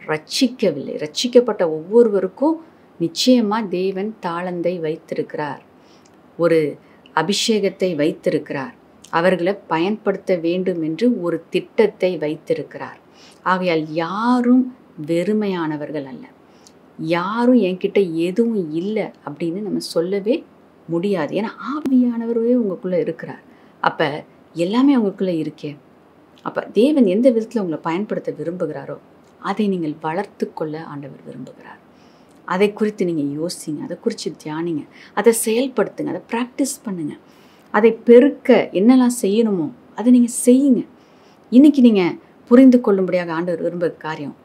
ரட்சிக்கவில்லை. ரட்சிக்கப்பட்ட ஒவ்வொருவருக்கும் நிச்சயமாக தேவன் தாளந்தை வைத்திருக்கிறார், ஒரு அபிஷேகத்தை வைத்திருக்கிறார், அவர்களை பயன்படுத்த வேண்டும் என்று ஒரு திட்டத்தை வைத்திருக்கிறார். ஆகையால் யாரும் வெறுமையானவர்கள் அல்ல, யாரும் என்கிட்ட எதுவும் இல்லை அப்படின்னு நம்ம சொல்லவே முடியாது. ஏன்னா ஆவியானவரே உங்களுக்குள்ளே இருக்கிறார். அப்போ எல்லாமே உங்களுக்குள்ளே இருக்கே. அப்போ தேவன் எந்த விதத்தில் உங்களை பயன்படுத்த விரும்புகிறாரோ அதை நீங்கள் வளர்த்து கொள்ள ஆண்டவர் விரும்புகிறார். அதை குறித்து நீங்கள் யோசிங்க, அதை குறித்து தியானிங்க, அதை செயல்படுத்துங்க, அதை ப்ராக்டிஸ் பண்ணுங்கள். அதை பெருக்க என்னெல்லாம் செய்யணுமோ அதை நீங்கள் செய்யுங்க. இன்றைக்கி நீங்கள் புரிந்து கொள்ளும்படியாக ஆண்டவர் விரும்புகிற காரியம்,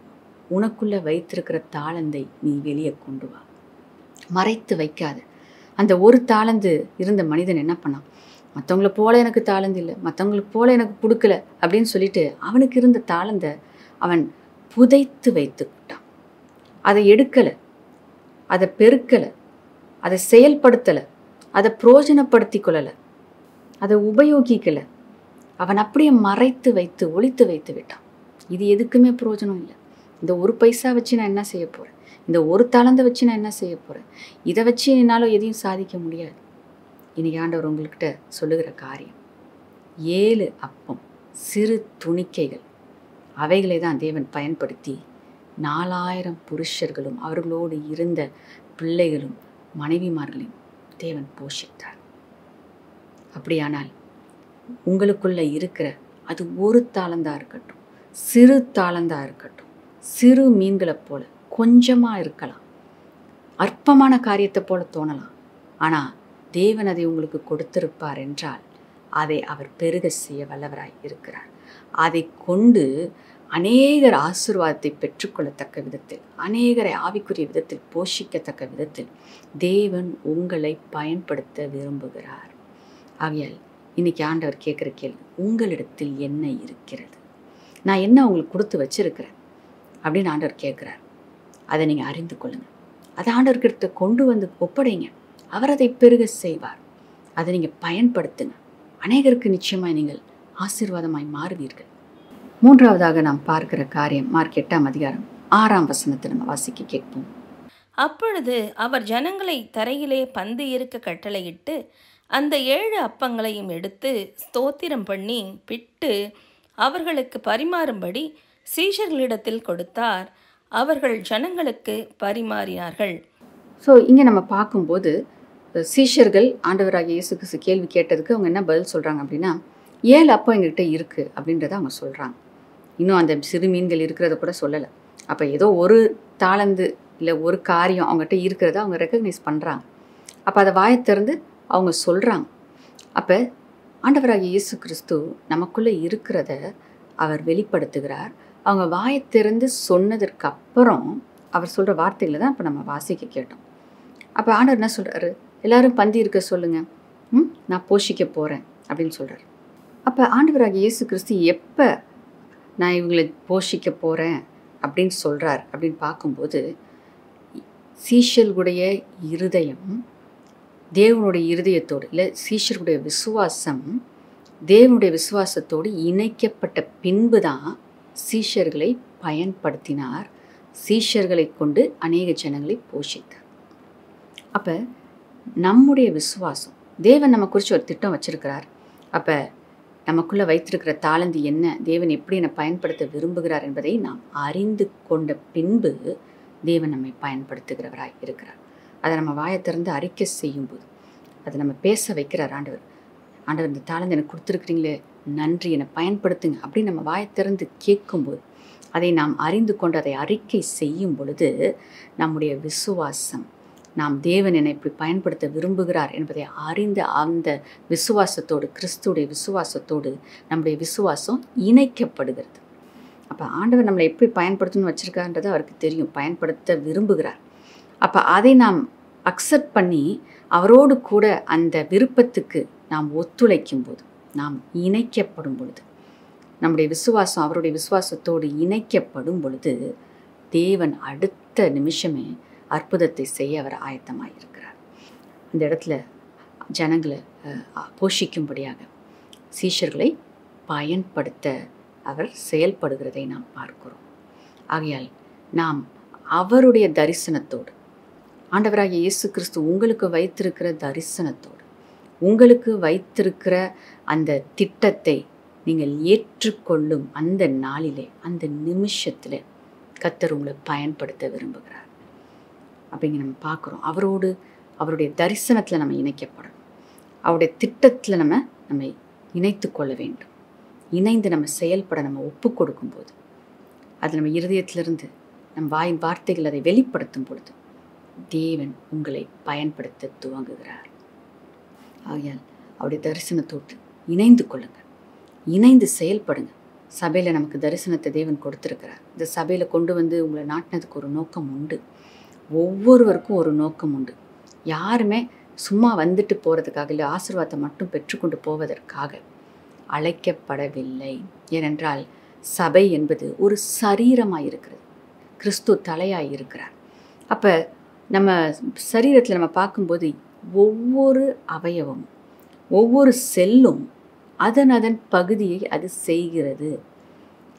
உனக்குள்ளே வைத்திருக்கிற தாளந்தை நீ வெளியே கொண்டு வா, மறைத்து வைக்காது. அந்த ஒரு தாளந்து இருந்த மனிதன் என்ன பண்ணான்? மற்றவங்கள போல எனக்கு தாளந்து இல்லை, மற்றவங்களுக்கு போல எனக்கு கொடுக்கல அப்படின்னு சொல்லிட்டு அவனுக்கு இருந்த தாளந்தை அவன் புதைத்து வைத்து விட்டான். அதை எடுக்கலை, அதை பெருக்கலை, அதை செயல்படுத்தலை, அதை பிரயோஜனப்படுத்தி கொள்ளலை, அதை உபயோகிக்கலை. அவன் அப்படியே மறைத்து வைத்து ஒளித்து வைத்து விட்டான். இது எதுக்குமே பிரயோஜனம் இல்லை. இந்த ஒரு பைசா வச்சு நான் என்ன செய்ய போகிறேன்? இந்த ஒரு தாளந்தை வச்சு நான் என்ன செய்ய போகிறேன்? இதை வச்சு என்னால் எதையும் சாதிக்க முடியாது. இன்றைக்கி ஆண்டவர் உங்கள்கிட்ட சொல்லுகிற காரியம், 7 அப்பம், சிறு துணிக்கைகள், அவைகளை தான் தேவன் பயன்படுத்தி 4000 புருஷர்களும் அவர்களோடு இருந்த பிள்ளைகளும் மனைவிமார்களையும் தேவன் போஷித்தார். அப்படியானால் உங்களுக்குள்ள இருக்கிற அது ஒரு தாளந்தாக இருக்கட்டும், சிறு தாளந்தாக இருக்கட்டும், சிறு மீன்களைப் போல கொஞ்சமாக இருக்கலாம், அற்பமான காரியத்தை போல தோணலாம். ஆனால் தேவன் அதை உங்களுக்கு கொடுத்திருப்பார் என்றால் அதை அவர் பெருக செய்ய வல்லவராய் இருக்கிறார். அதை கொண்டு அநேகர் ஆசீர்வாதத்தை பெற்றுக்கொள்ளத்தக்க விதத்தில், அநேகரை ஆவிக்குரிய விதத்தில் போஷிக்கத்தக்க விதத்தில் தேவன் உங்களை பயன்படுத்த விரும்புகிறார். ஆகையால் இன்னைக்கு ஆண்டவர் கேட்குற கேள்வி, உங்களிடத்தில் என்ன இருக்கிறது? நான் என்ன உங்களுக்கு கொடுத்து வச்சிருக்கிறேன் அப்படின்னு ஆண்டவர் கேட்குறார். அதை நீங்கள் அறிந்து கொள்ளுங்கள். அதை ஆண்டவர்கிட்ட கொண்டு வந்து ஒப்படைங்க. அவர் அதை பெருக செய்வார். அதை நீங்கள் பயன்படுத்துங்க. அநேகருக்கு நிச்சயமாய் நீங்கள் ஆசீர்வாதமாய் மாறுவீர்கள். 3வதாக நாம் பார்க்கிற காரியம் மார்க் 8ஆம் அதிகாரம் 6ஆம் வசனத்தை நம்ம வாசிக்க கேட்போம். அப்பொழுது அவர் ஜனங்களை தரையிலே பந்து இருக்க கட்டளையிட்டு அந்த 7 அப்பங்களையும் எடுத்து ஸ்தோத்திரம் பண்ணி பிட்டு அவர்களுக்கு பரிமாறும்படி சீஷர்களிடத்தில் கொடுத்தார். அவர்கள் ஜனங்களுக்கு பரிமாறினார்கள். ஸோ இங்கே நம்ம பார்க்கும்போது சீஷர்கள் ஆண்டவராகிய இயேசு கிறிஸ்து கேள்வி கேட்டதுக்கு அவங்க என்ன பதில் சொல்கிறாங்க அப்படின்னா, 7 அப்பம் எங்ககிட்ட இருக்குது அப்படின்றத அவங்க சொல்கிறாங்க. இன்னும் அந்த சிறு மீன்கள் இருக்கிறத கூட சொல்லலை. அப்போ ஏதோ ஒரு தாளந்து இல்லை ஒரு காரியம் அவங்ககிட்ட இருக்கிறத அவங்க ரெக்கக்னைஸ் பண்ணுறாங்க. அப்போ அதை வாயை திறந்து அவங்க சொல்கிறாங்க. அப்போ ஆண்டவராகிய இயேசு கிறிஸ்து நமக்குள்ளே இருக்கிறத அவர் வெளிப்படுத்துகிறார். அவங்க வாயை திறந்து சொன்னதற்கு அப்புறம் அவர் சொல்கிற வார்த்தைகளை தான் இப்போ நம்ம வாசிக்க கேட்டோம். அப்போ ஆண்டவர் என்ன சொல்கிறாரு? எல்லாரும் பந்தி இருக்க சொல்லுங்கள், நான் போஷிக்க போகிறேன் அப்படின்னு சொல்கிறார். அப்போ ஆண்டவராகிய இயேசு கிறிஸ்து எப்போ நான் இவங்களை போஷிக்க போகிறேன் அப்படின்னு சொல்கிறார் அப்படின்னு பார்க்கும்போது, சீஷர்களுடைய இருதயம் தேவனுடைய இருதயத்தோடு இல்லை, சீஷர்களுடைய விசுவாசம் தேவனுடைய விசுவாசத்தோடு இணைக்கப்பட்ட பின்பு தான் சீஷர்களை பயன்படுத்தினார். சீஷர்களை கொண்டு அநேக ஜனங்களை போஷித்தார். அப்போ நம்முடைய விசுவாசம், தேவன் நம்ம குறித்து ஒரு திட்டம் வச்சிருக்கிறார். அப்போ நமக்குள்ளே வைத்திருக்கிற தாளந்து என்ன, தேவன் எப்படி என்னை பயன்படுத்த விரும்புகிறார் என்பதை நாம் அறிந்து கொண்ட பின்பு தேவன் நம்மை பயன்படுத்துகிறவராய் இருக்கிறார். அதை நம்ம வாயை திறந்து அறிக்கை செய்யும்போது, அதை நம்ம பேச வைக்கிறார் ஆண்டவர். ஆண்டவர் இந்த தாளந்து எனக்கு கொடுத்துருக்குறீங்களே, நன்றி, என்னை பயன்படுத்துங்க அப்படின்னு நம்ம வாயை திறந்து கேட்கும்போது, அதை நாம் அறிந்து கொண்டு அதை அறிக்கை செய்யும் பொழுது நம்முடைய விசுவாசம், நாம் தேவன் என்னை இப்படி பயன்படுத்த விரும்புகிறார் என்பதை அறிந்த அந்த விசுவாசத்தோடு, கிறிஸ்துடைய விசுவாசத்தோடு நம்முடைய விசுவாசம் இணைக்கப்படுகிறது. அப்போ ஆண்டவர் நம்மளை எப்படி பயன்படுத்தணும்னு வச்சுருக்கான்றது அவருக்கு தெரியும், பயன்படுத்த விரும்புகிறார். அப்போ அதை நாம் அக்செப்ட் பண்ணி அவரோடு கூட அந்த விருப்பத்துக்கு நாம் ஒத்துழைக்கும் போது, நாம் இணைக்கப்படும் பொழுது, நம்முடைய விசுவாசம் அவருடைய விசுவாசத்தோடு இணைக்கப்படும் பொழுது தேவன் அடுத்த நிமிஷமே அற்புதத்தை செய்ய அவர் ஆயத்தமாக இருக்கிறார். அந்த இடத்துல ஜனங்களை போஷிக்கும்படியாக சீஷர்களை பயன்படுத்த அவர் செயல்படுகிறதை நாம் பார்க்கிறோம். ஆகையால் நாம் அவருடைய தரிசனத்தோடு, ஆண்டவராகிய இயேசு கிறிஸ்து உங்களுக்கு வைத்திருக்கிற தரிசனத்தோடு, உங்களுக்கு வைத்திருக்கிற அந்த திட்டத்தை நீங்கள் ஏற்றுக்கொள்ளும் அந்த நாளிலே, அந்த நிமிஷத்தில் கர்த்தர் உங்களை பயன்படுத்த விரும்புகிறார். அப்படிங்க நம்ம பார்க்குறோம். அவரோடு, அவருடைய தரிசனத்தில் நம்ம இணைக்கப்படணும். அவருடைய திட்டத்தில் நம்ம இணைத்து கொள்ள வேண்டும். இணைந்து நம்ம செயல்பட நம்ம ஒப்பு கொடுக்கும்போது, அது நம்ம இருதயத்திலிருந்து நம் வாயின் வார்த்தைகள் அதை வெளிப்படுத்தும் பொழுது தேவன் உங்களை பயன்படுத்த துவங்குகிறார். ஆகையால் அவருடைய தரிசனத்தோடு இணைந்து கொள்ளுங்கள், இணைந்து செயல்படுங்க. சபையில் நமக்கு தரிசனத்தை தேவன் கொடுத்துருக்கிறார். இந்த சபையில் கொண்டு வந்து உங்களை நாட்டினதுக்கு ஒரு நோக்கம் உண்டு. ஒவ்வொருவருக்கும் ஒரு நோக்கம் உண்டு. யாருமே சும்மா வந்துட்டு போகிறதுக்காக, இல்லை ஆசீர்வாதத்தை மட்டும் பெற்றுக்கொண்டு போவதற்காக அழைக்கப்படவில்லை. ஏனென்றால் சபை என்பது ஒரு சரீரமாக இருக்கிறது. கிறிஸ்து தலையாக இருக்கிறார். அப்போ நம்ம சரீரத்தில் நம்ம பார்க்கும்போது ஒவ்வொரு அவயவமும், ஒவ்வொரு செல்லும் அதன் பகுதியை அது செய்கிறது.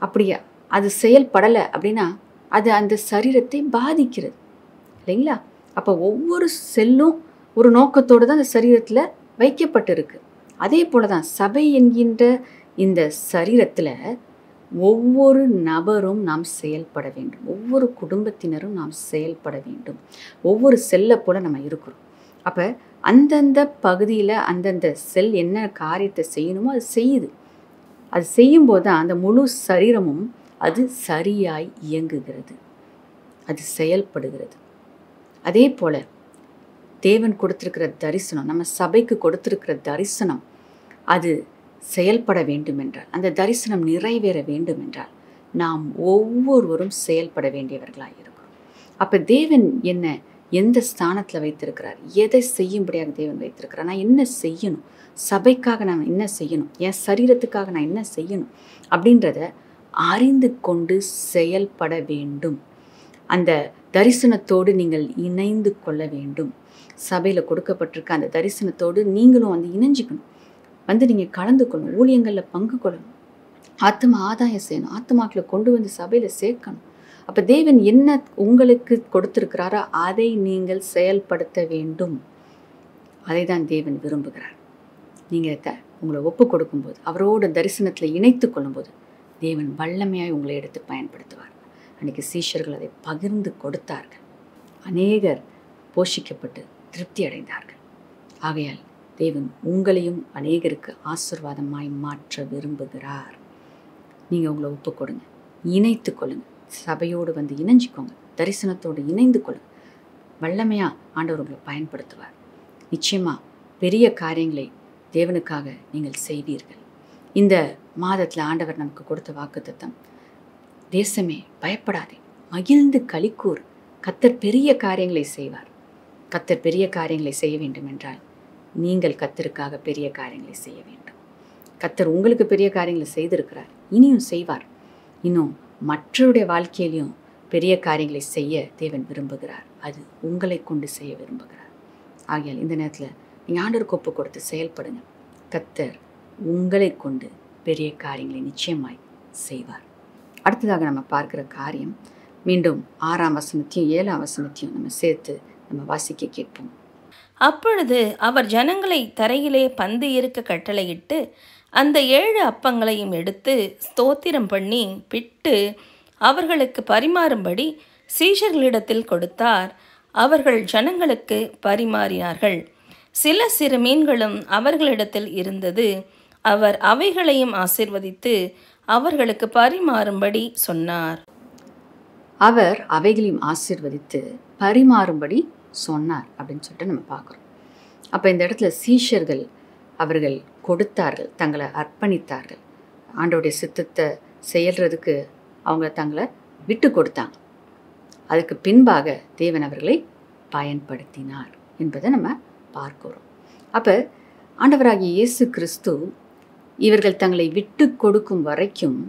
அப்படியா அது செயல்படலை அப்படின்னா அது அந்த சரீரத்தை பாதிக்கிறது இல்லைங்களா? அப்போ ஒவ்வொரு செல்லும் ஒரு நோக்கத்தோடு தான் அந்த சரீரத்தில் வைக்கப்பட்டிருக்கு. அதே போல தான் சபை என்கின்ற இந்த சரீரத்தில் ஒவ்வொரு நபரும் நாம் செயல்பட வேண்டும். ஒவ்வொரு குடும்பத்தினரும் நாம் செயல்பட வேண்டும். ஒவ்வொரு செல்லை போல் நம்ம இருக்கிறோம். அப்போ அந்தந்த பகுதியில் அந்தந்த செல் என்ன காரியத்தை செய்யணுமோ அது செய்யுது. அது செய்யும்போது தான் அந்த முழு சரீரமும் அது சரியாய் இயங்குகிறது, அது செயல்படுகிறது. அதே போல் தேவன் கொடுத்துருக்கிற தரிசனம், நம்ம சபைக்கு கொடுத்துருக்கிற தரிசனம் அது செயல்பட வேண்டும் என்றால், அந்த தரிசனம் நிறைவேற வேண்டும் என்றால் நாம் ஒவ்வொருவரும் செயல்பட வேண்டியவர்களாக இருக்கிறோம். அப்போ தேவன் என்ன எந்த ஸ்தானத்தில் வைத்திருக்கிறார், எதை செய்யும்படியாக தேவன் வைத்திருக்கிறார், நான் என்ன செய்யணும், சபைக்காக நான் என்ன செய்யணும், என் சரீரத்துக்காக நான் என்ன செய்யணும் அப்படின்றத அறிந்து கொண்டு செயல்பட வேண்டும். அந்த தரிசனத்தோடு நீங்கள் இணைந்து கொள்ள வேண்டும். சபையில் கொடுக்கப்பட்டிருக்க அந்த தரிசனத்தோடு நீங்களும் வந்து இணைஞ்சிக்கணும், வந்து நீங்கள் கலந்து கொள்ளணும், ஊழியங்களில் பங்கு கொள்ளணும், ஆத்மா ஆதாயம் செய்யணும், ஆத்மாக்களை கொண்டு வந்து சபையில் சேர்க்கணும். அப்போ தேவன் என்ன உங்களுக்கு கொடுத்துருக்கிறாரோ அதை நீங்கள் செயல்படுத்த வேண்டும். அதை தான் தேவன் விரும்புகிறார். நீங்கள் உங்களை ஒப்பு கொடுக்கும்போது, அவரோட தரிசனத்தில் இணைத்து கொள்ளும்போது தேவன் வல்லமையாய் உங்களை எடுத்து பயன்படுத்துவார். அன்றைக்கி சீஷர்கள் அதை பகிர்ந்து கொடுத்தார்கள். அநேகர் போஷிக்கப்பட்டு திருப்தி அடைந்தார்கள். ஆகையால் தேவன் உங்களையும் அநேகருக்கு ஆசீர்வாதமாய் மாற்ற விரும்புகிறார். நீங்கள் உங்களை ஒப்பு கொடுங்க, இணைத்து கொள்ளுங்க, சபையோடு வந்து இணைஞ்சிக்கோங்க, தரிசனத்தோடு இணைந்து கொள்ளுங்க. வல்லமையாக ஆண்டவர் உங்களை பயன்படுத்துவார். நிச்சயமாக பெரிய காரியங்களை தேவனுக்காக நீங்கள் செய்வீர்கள். இந்த மாதத்தில் ஆண்டவர் நமக்கு கொடுத்த வாக்குத்தத்தம், தேசமே பயப்படாதே, மகிழ்ந்து களிக்கூர், கர்த்தர் பெரிய காரியங்களை செய்வார். கர்த்தர் பெரிய காரியங்களை செய்ய வேண்டும் என்றால் நீங்கள் கர்த்தருக்காக பெரிய காரியங்களை செய்ய வேண்டும். கர்த்தர் உங்களுக்கு பெரிய காரியங்களை செய்திருக்கிறார், இனியும் செய்வார். இன்னும் மற்றவருடைய வாழ்க்கையிலையும் பெரிய காரியங்களை செய்ய தேவன் விரும்புகிறார். அது உங்களை கொண்டு செய்ய விரும்புகிறார். ஆகையால் இந்த நேரத்தில் நீங்கள் ஆண்டவருக்கு ஒப்பு கொடுத்து செயல்படுங்க. கர்த்தர் உங்களை கொண்டு பெரிய காரியங்களை நிச்சயமாய் செய்வார். அடுத்ததாக நம்ம பார்க்குற காரியம், மீண்டும் 6ஆம் வசனத்தையும் 7ஆம் வசனத்தையும் நம்ம சேர்த்து நம்ம வாசிக்க கேட்போம். அப்பொழுது அவர் ஜனங்களை தரையிலே பந்து இருக்க கட்டளையிட்டு அந்த 7 அப்பங்களையும் எடுத்து ஸ்தோத்திரம் பண்ணி பிட்டு அவர்களுக்கு பரிமாறும்படி சீஷர்களிடத்தில் கொடுத்தார். அவர்கள் ஜனங்களுக்கு பரிமாறினார்கள். சில சிறு மீன்களும் அவர்களிடத்தில் இருந்தது. அவர் அவைகளையும் ஆசீர்வதித்து அவர்களுக்கு பரிமாறும்படி சொன்னார். அவர் அவைகளையும் ஆசீர்வதித்து பரிமாறும்படி சொன்னார் அப்படின்னு சொல்லிட்டு நம்ம பார்க்குறோம். அப்போ இந்த இடத்துல சீஷர்கள் அவர்கள் கொடுத்தார்கள், தங்களை அர்ப்பணித்தார்கள். ஆண்டவருடைய சித்தத்தை செயல்றதுக்கு அவங்க தங்களை விட்டு கொடுத்தாங்க. அதுக்கு பின்பாக தேவன் அவர்களை பயன்படுத்தினார் என்பதை நம்ம பார்க்கிறோம். அப்போ ஆண்டவராகிய இயேசு கிறிஸ்து இவர்கள் தங்களை விட்டு கொடுக்கும் வரைக்கும்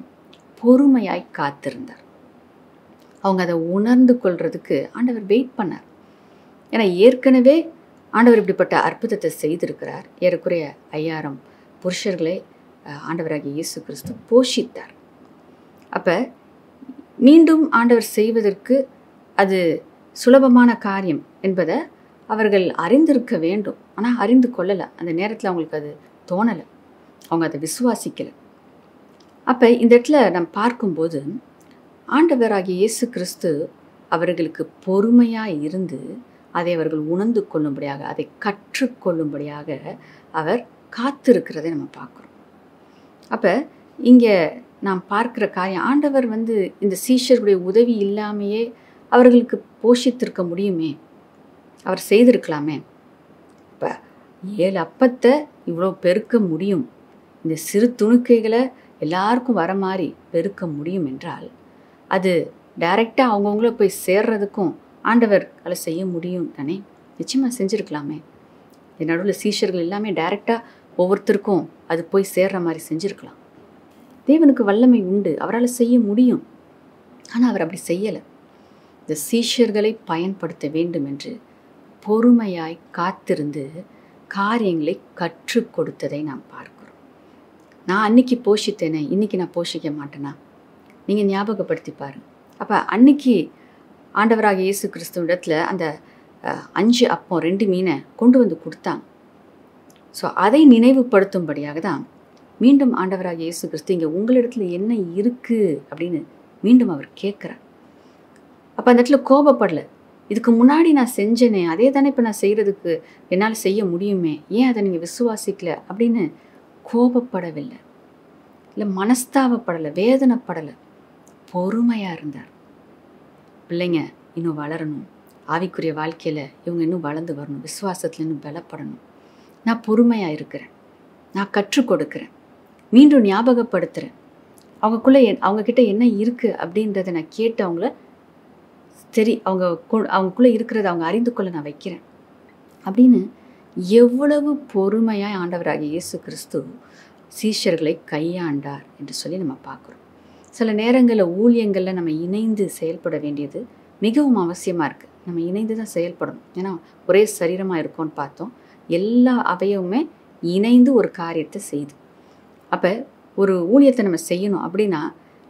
பொறுமையாய் காத்திருந்தார். அவங்க அதை உணர்ந்து கொள்றதுக்கு ஆண்டவர் வெயிட் பண்ணார். ஏன்னா ஏற்கனவே ஆண்டவர் இப்படிப்பட்ட அற்புதத்தை செய்திருக்கிறார். ஏறக்குறைய 5000 புருஷர்களை ஆண்டவராகிய இயேசு கிறிஸ்து போஷித்தார். அப்போ மீண்டும் ஆண்டவர் செய்வதற்கு அது சுலபமான காரியம் என்பதை அவர்கள் அறிந்திருக்க வேண்டும். ஆனால் அறிந்து கொள்ளலை. அந்த நேரத்தில் அவங்களுக்கு அது தோணலை, அவங்க அதை விசுவாசிக்கலை. அப்போ இந்த இடத்துல நம்ம பார்க்கும்போது ஆண்டவராகிய இயேசு கிறிஸ்து அவர்களுக்கு பொறுமையாக இருந்து அதை அவர்கள் உணர்ந்து கொள்ளும்படியாக, அதை கற்றுக்கொள்ளும்படியாக அவர் காத்திருக்கிறதை நம்ம பார்க்குறோம். அப்போ இங்கே நாம் பார்க்குற காரியம், ஆண்டவர் இந்த சீஷர்களுடைய உதவி இல்லாமையே அவர்களுக்கு போஷித்திருக்க முடியுமே, அவர் செய்திருக்கலாமே. இப்போ 7 அப்பத்தை இவ்வளோ பெருக்க முடியும், இந்த சிறு துணுக்கைகளை எல்லாருக்கும் வர மாதிரி பெருக்க முடியும் என்றால் அது டைரெக்டாக அவங்கவுங்கள போய் சேர்றதுக்கும் ஆண்டவர் அதை செய்ய முடியும் தானே. நிச்சயமாக செஞ்சுருக்கலாமே. நடுவில் சீஷர்கள் எல்லாமே டைரெக்டாக ஒவ்வொருத்தருக்கும் அது போய் சேர்ற மாதிரி செஞ்சுருக்கலாம். தேவனுக்கு வல்லமை உண்டு, அவரால் செய்ய முடியும். ஆனால் அவர் அப்படி செய்யலை. இந்த சீஷர்களை பயன்படுத்த வேண்டும் என்று பொறுமையாய் காத்திருந்து காரியங்களை கற்றுக் கொடுத்ததை நாம் பார்க்கிறோம். நான் அன்னைக்கு போஷித்தேனே, இன்னைக்கு நான் போஷிக்க மாட்டேனா? நீங்கள் ஞாபகப்படுத்தி பாருங்க. அப்போ அன்னைக்கு ஆண்டவராக இயேசு கிறிஸ்துவிடத்தில் அந்த 5 அப்பம் 2 மீனை கொண்டு வந்து கொடுத்தாங்க. ஸோ அதை நினைவுபடுத்தும்படியாக தான் மீண்டும் ஆண்டவராக இயேசு கிறிஸ்து இங்கே உங்களிடத்துல என்ன இருக்குது அப்படின்னு மீண்டும் அவர் கேட்குறார். அப்போ அந்த இடத்துல கோபப்படலை. இதுக்கு முன்னாடி நான் செஞ்சேனே, அதே தானே இப்போ நான் செய்கிறதுக்கு என்னால் செய்ய முடியுமே, ஏன் அதை நீங்கள் விசுவாசிக்கல அப்படின்னு கோபப்படவில்லை, இல்லை மனஸ்தாபப்படலை, வேதனைப்படலை. பொறுமையாக இருந்தார். பிள்ளைங்க இன்னும் வளரணும், ஆவிக்குரிய வாழ்க்கையில் இவங்க இன்னும் வளர்ந்து வரணும், விசுவாசத்தில் இன்னும் பலப்படணும். நான் பொறுமையாக இருக்கிறேன், நான் கற்றுக் கொடுக்குறேன், மீண்டும் ஞாபகப்படுத்துகிறேன். அவங்கக்கிட்ட என்ன இருக்குது அப்படின்றத நான் கேட்டு அவங்கள அவங்களுக்குள்ளே இருக்கிறத அவங்க அறிந்து கொள்ள நான் வைக்கிறேன் அப்படின்னு எவ்வளவு பொறுமையாக ஆண்டவராகிய இயேசு கிறிஸ்து சீஷர்களை கையாண்டார் என்று சொல்லி நம்ம பார்க்குறோம். சில நேரங்களில் ஊழியங்களில் நம்ம இணைந்து செயல்பட வேண்டியது மிகவும் அவசியமாக இருக்குது. நம்ம இணைந்து தான் செயல்படணும். ஏன்னா ஒரே சரீரமாக இருக்கோன்னு பார்த்தோம். எல்லா அவயவுமே இணைந்து ஒரு காரியத்தை செய்து, அப்போ ஒரு ஊழியத்தை நம்ம செய்யணும் அப்படின்னா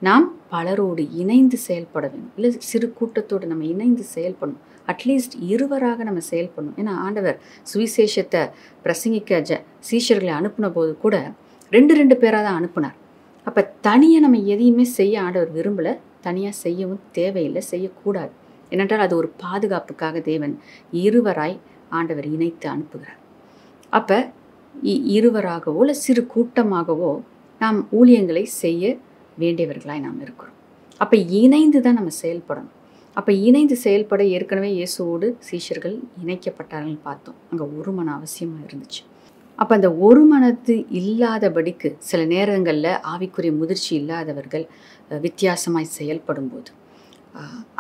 நாம் பலரோடு இணைந்து செயல்பட வேணும். இல்லை சிறு கூட்டத்தோடு நம்ம இணைந்து செயல்படணும். அட்லீஸ்ட் இருவராக நம்ம செயல்படணும். ஏன்னா ஆண்டவர் சுவிசேஷத்தை பிரசங்கிக்க சீஷர்களை அனுப்பின போது கூட 2 பேராக தான் அனுப்புனார். அப்போ தனியாக நம்ம எதையுமே செய்ய ஆண்டவர் விரும்பலை, தனியாக செய்யவும் தேவையில்லை, செய்யக்கூடாது. ஏனென்றால் அது ஒரு பாதுகாப்புக்காக தேவன் இருவராய் ஆண்டவர் இணைத்து அனுப்புகிறார். அப்போ இருவராகவோ இல்லை சிறு கூட்டமாகவோ நாம் ஊழியங்களை செய்ய வேண்டியவர்களாய் நாம் இருக்கிறோம். அப்போ இணைந்து தான் நம்ம செயல்படணும். அப்போ இணைந்து செயல்பட ஏற்கனவே இயேசுவோடு சீஷர்கள் இணைக்கப்பட்டார்கள் பார்த்தோம். அங்கே ஒரு மன அவசியமாக இருந்துச்சு. அப்போ அந்த ஒரு மனத்து இல்லாதபடிக்கு சில நேரங்களில் ஆவிக்குரிய முதிர்ச்சி இல்லாதவர்கள் வித்தியாசமாய் செயல்படும் போது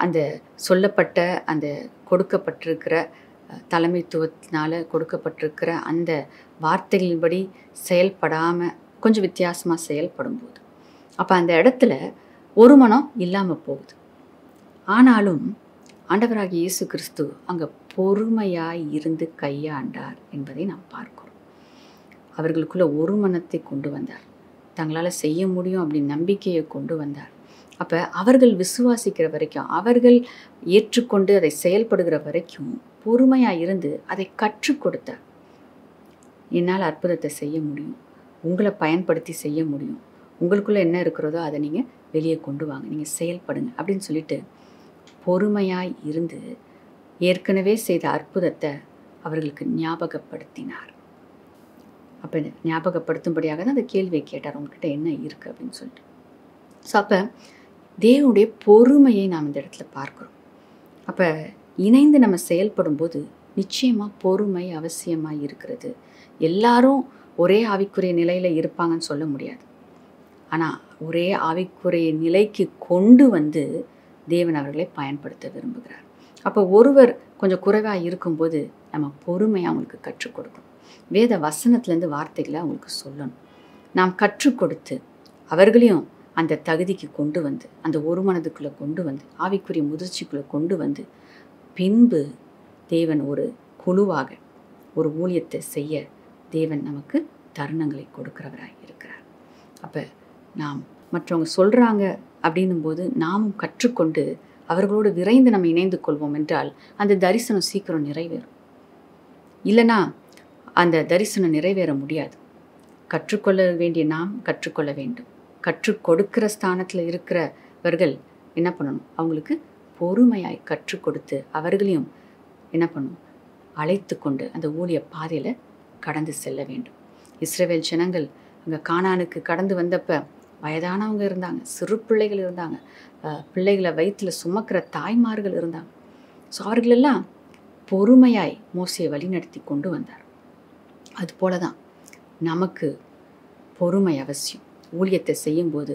அந்த சொல்லப்பட்ட அந்த கொடுக்கப்பட்டிருக்கிற தலைமைத்துவத்தினால் கொடுக்கப்பட்டிருக்கிற அந்த வார்த்தைகளின்படி செயல்படாமல் கொஞ்சம் வித்தியாசமாக செயல்படும் போது அப்போ அந்த இடத்துல ஒரு மனம் இல்லாமல் போகுது. ஆனாலும் ஆண்டவராகிய இயேசு கிறிஸ்து அங்கே பொறுமையாய் இருந்து கையாண்டார் என்பதை நாம் பார்க்கிறோம். அவர்களுக்குள்ள ஒரு மனத்தை கொண்டு வந்தார், தங்களால் செய்ய முடியும் அப்படின்னு நம்பிக்கையை கொண்டு வந்தார். அப்போ அவர்கள் விசுவாசிக்கிற வரைக்கும், அவர்கள் ஏற்றுக்கொண்டு அதை செயல்படுகிற வரைக்கும் பொறுமையாக இருந்து அதை கற்றுக் கொடுத்தார். என்னால் அற்புதத்தை செய்ய முடியும், உங்களை பயன்படுத்தி செய்ய முடியும், உங்களுக்குள்ளே என்ன இருக்கிறதோ அதை நீங்கள் வெளியே கொண்டு வாங்க, நீங்கள் செயல்படுங்க அப்படின்னு சொல்லிட்டு பொறுமையாய் இருந்து ஏற்கனவே செய்த அற்புதத்தை அவர்களுக்கு ஞாபகப்படுத்தினார். அப்போ ஞாபகப்படுத்தும்படியாக தான் அந்த கேள்வியை கேட்டார், உங்ககிட்ட என்ன இருக்குது அப்படின்னு சொல்லிட்டு. ஸோ அப்போ தேவனுடைய பொறுமையை நாம் இந்த இடத்துல பார்க்குறோம். அப்போ இணைந்து நம்ம செயல்படும் போது நிச்சயமாக பொறுமை அவசியமாக இருக்கிறது. எல்லாரும் ஒரே ஆவிக்குரிய நிலையில் இருப்பாங்கன்னு சொல்ல முடியாது. ஆனால் ஒரே ஆவிக்குரிய நிலைக்கு கொண்டு வந்து தேவன் அவர்களை பயன்படுத்த விரும்புகிறார். அப்போ ஒருவர் கொஞ்சம் குறைவாக இருக்கும்போது நம்ம பொறுமையாக அவங்களுக்கு கற்றுக் கொடுக்கணும். வேத வசனத்துலேருந்து வார்த்தைகளை அவங்களுக்கு சொல்லணும். நாம் கற்றுக் கொடுத்து அவர்களையும் அந்த தகுதிக்கு கொண்டு வந்து அந்த ஒரு மனதுக்குள்ளே கொண்டு வந்து ஆவிக்குரிய முதிர்ச்சிக்குள்ளே கொண்டு வந்து பின்பு தேவன் ஒரு குழுவாக ஒரு ஊழியத்தை செய்ய தேவன் நமக்கு தருணங்களை கொடுக்கிறவராக இருக்கிறார். அப்போ நாம் மற்றவங்க சொல்கிறாங்க அப்படின்னும் போது நாமும் கற்றுக்கொண்டு அவர்களோடு விரைந்து நம்ம இணைந்து கொள்வோம் என்றால் அந்த தரிசனம் சீக்கிரம் நிறைவேறும். இல்லைனா அந்த தரிசனம் நிறைவேற முடியாது. கற்றுக்கொள்ள வேண்டிய நாம் கற்றுக்கொள்ள வேண்டும். கற்றுக் கொடுக்கிற ஸ்தானத்தில் இருக்கிறவர்கள் என்ன பண்ணணும்? அவங்களுக்கு பொறுமையாய் கற்றுக் கொடுத்து அவர்களையும் என்ன பண்ணணும்? அழைத்து கொண்டு அந்த ஊழிய பாதையில் கடந்து செல்ல வேண்டும். இஸ்ரவேல் ஜனங்கள் அங்கே கானானுக்கு கடந்து வந்தப்போ வயதானவங்க இருந்தாங்க, சிறு பிள்ளைகள் இருந்தாங்க, பிள்ளைகளை வயிற்றில் சுமக்கிற தாய்மார்கள் இருந்தாங்க. ஸோ அவர்களெல்லாம் பொறுமையாய் மோசையை வழிநடத்தி கொண்டு வந்தார். அதுபோல தான் நமக்கு பொறுமை அவசியம். ஊழியத்தை செய்யும்போது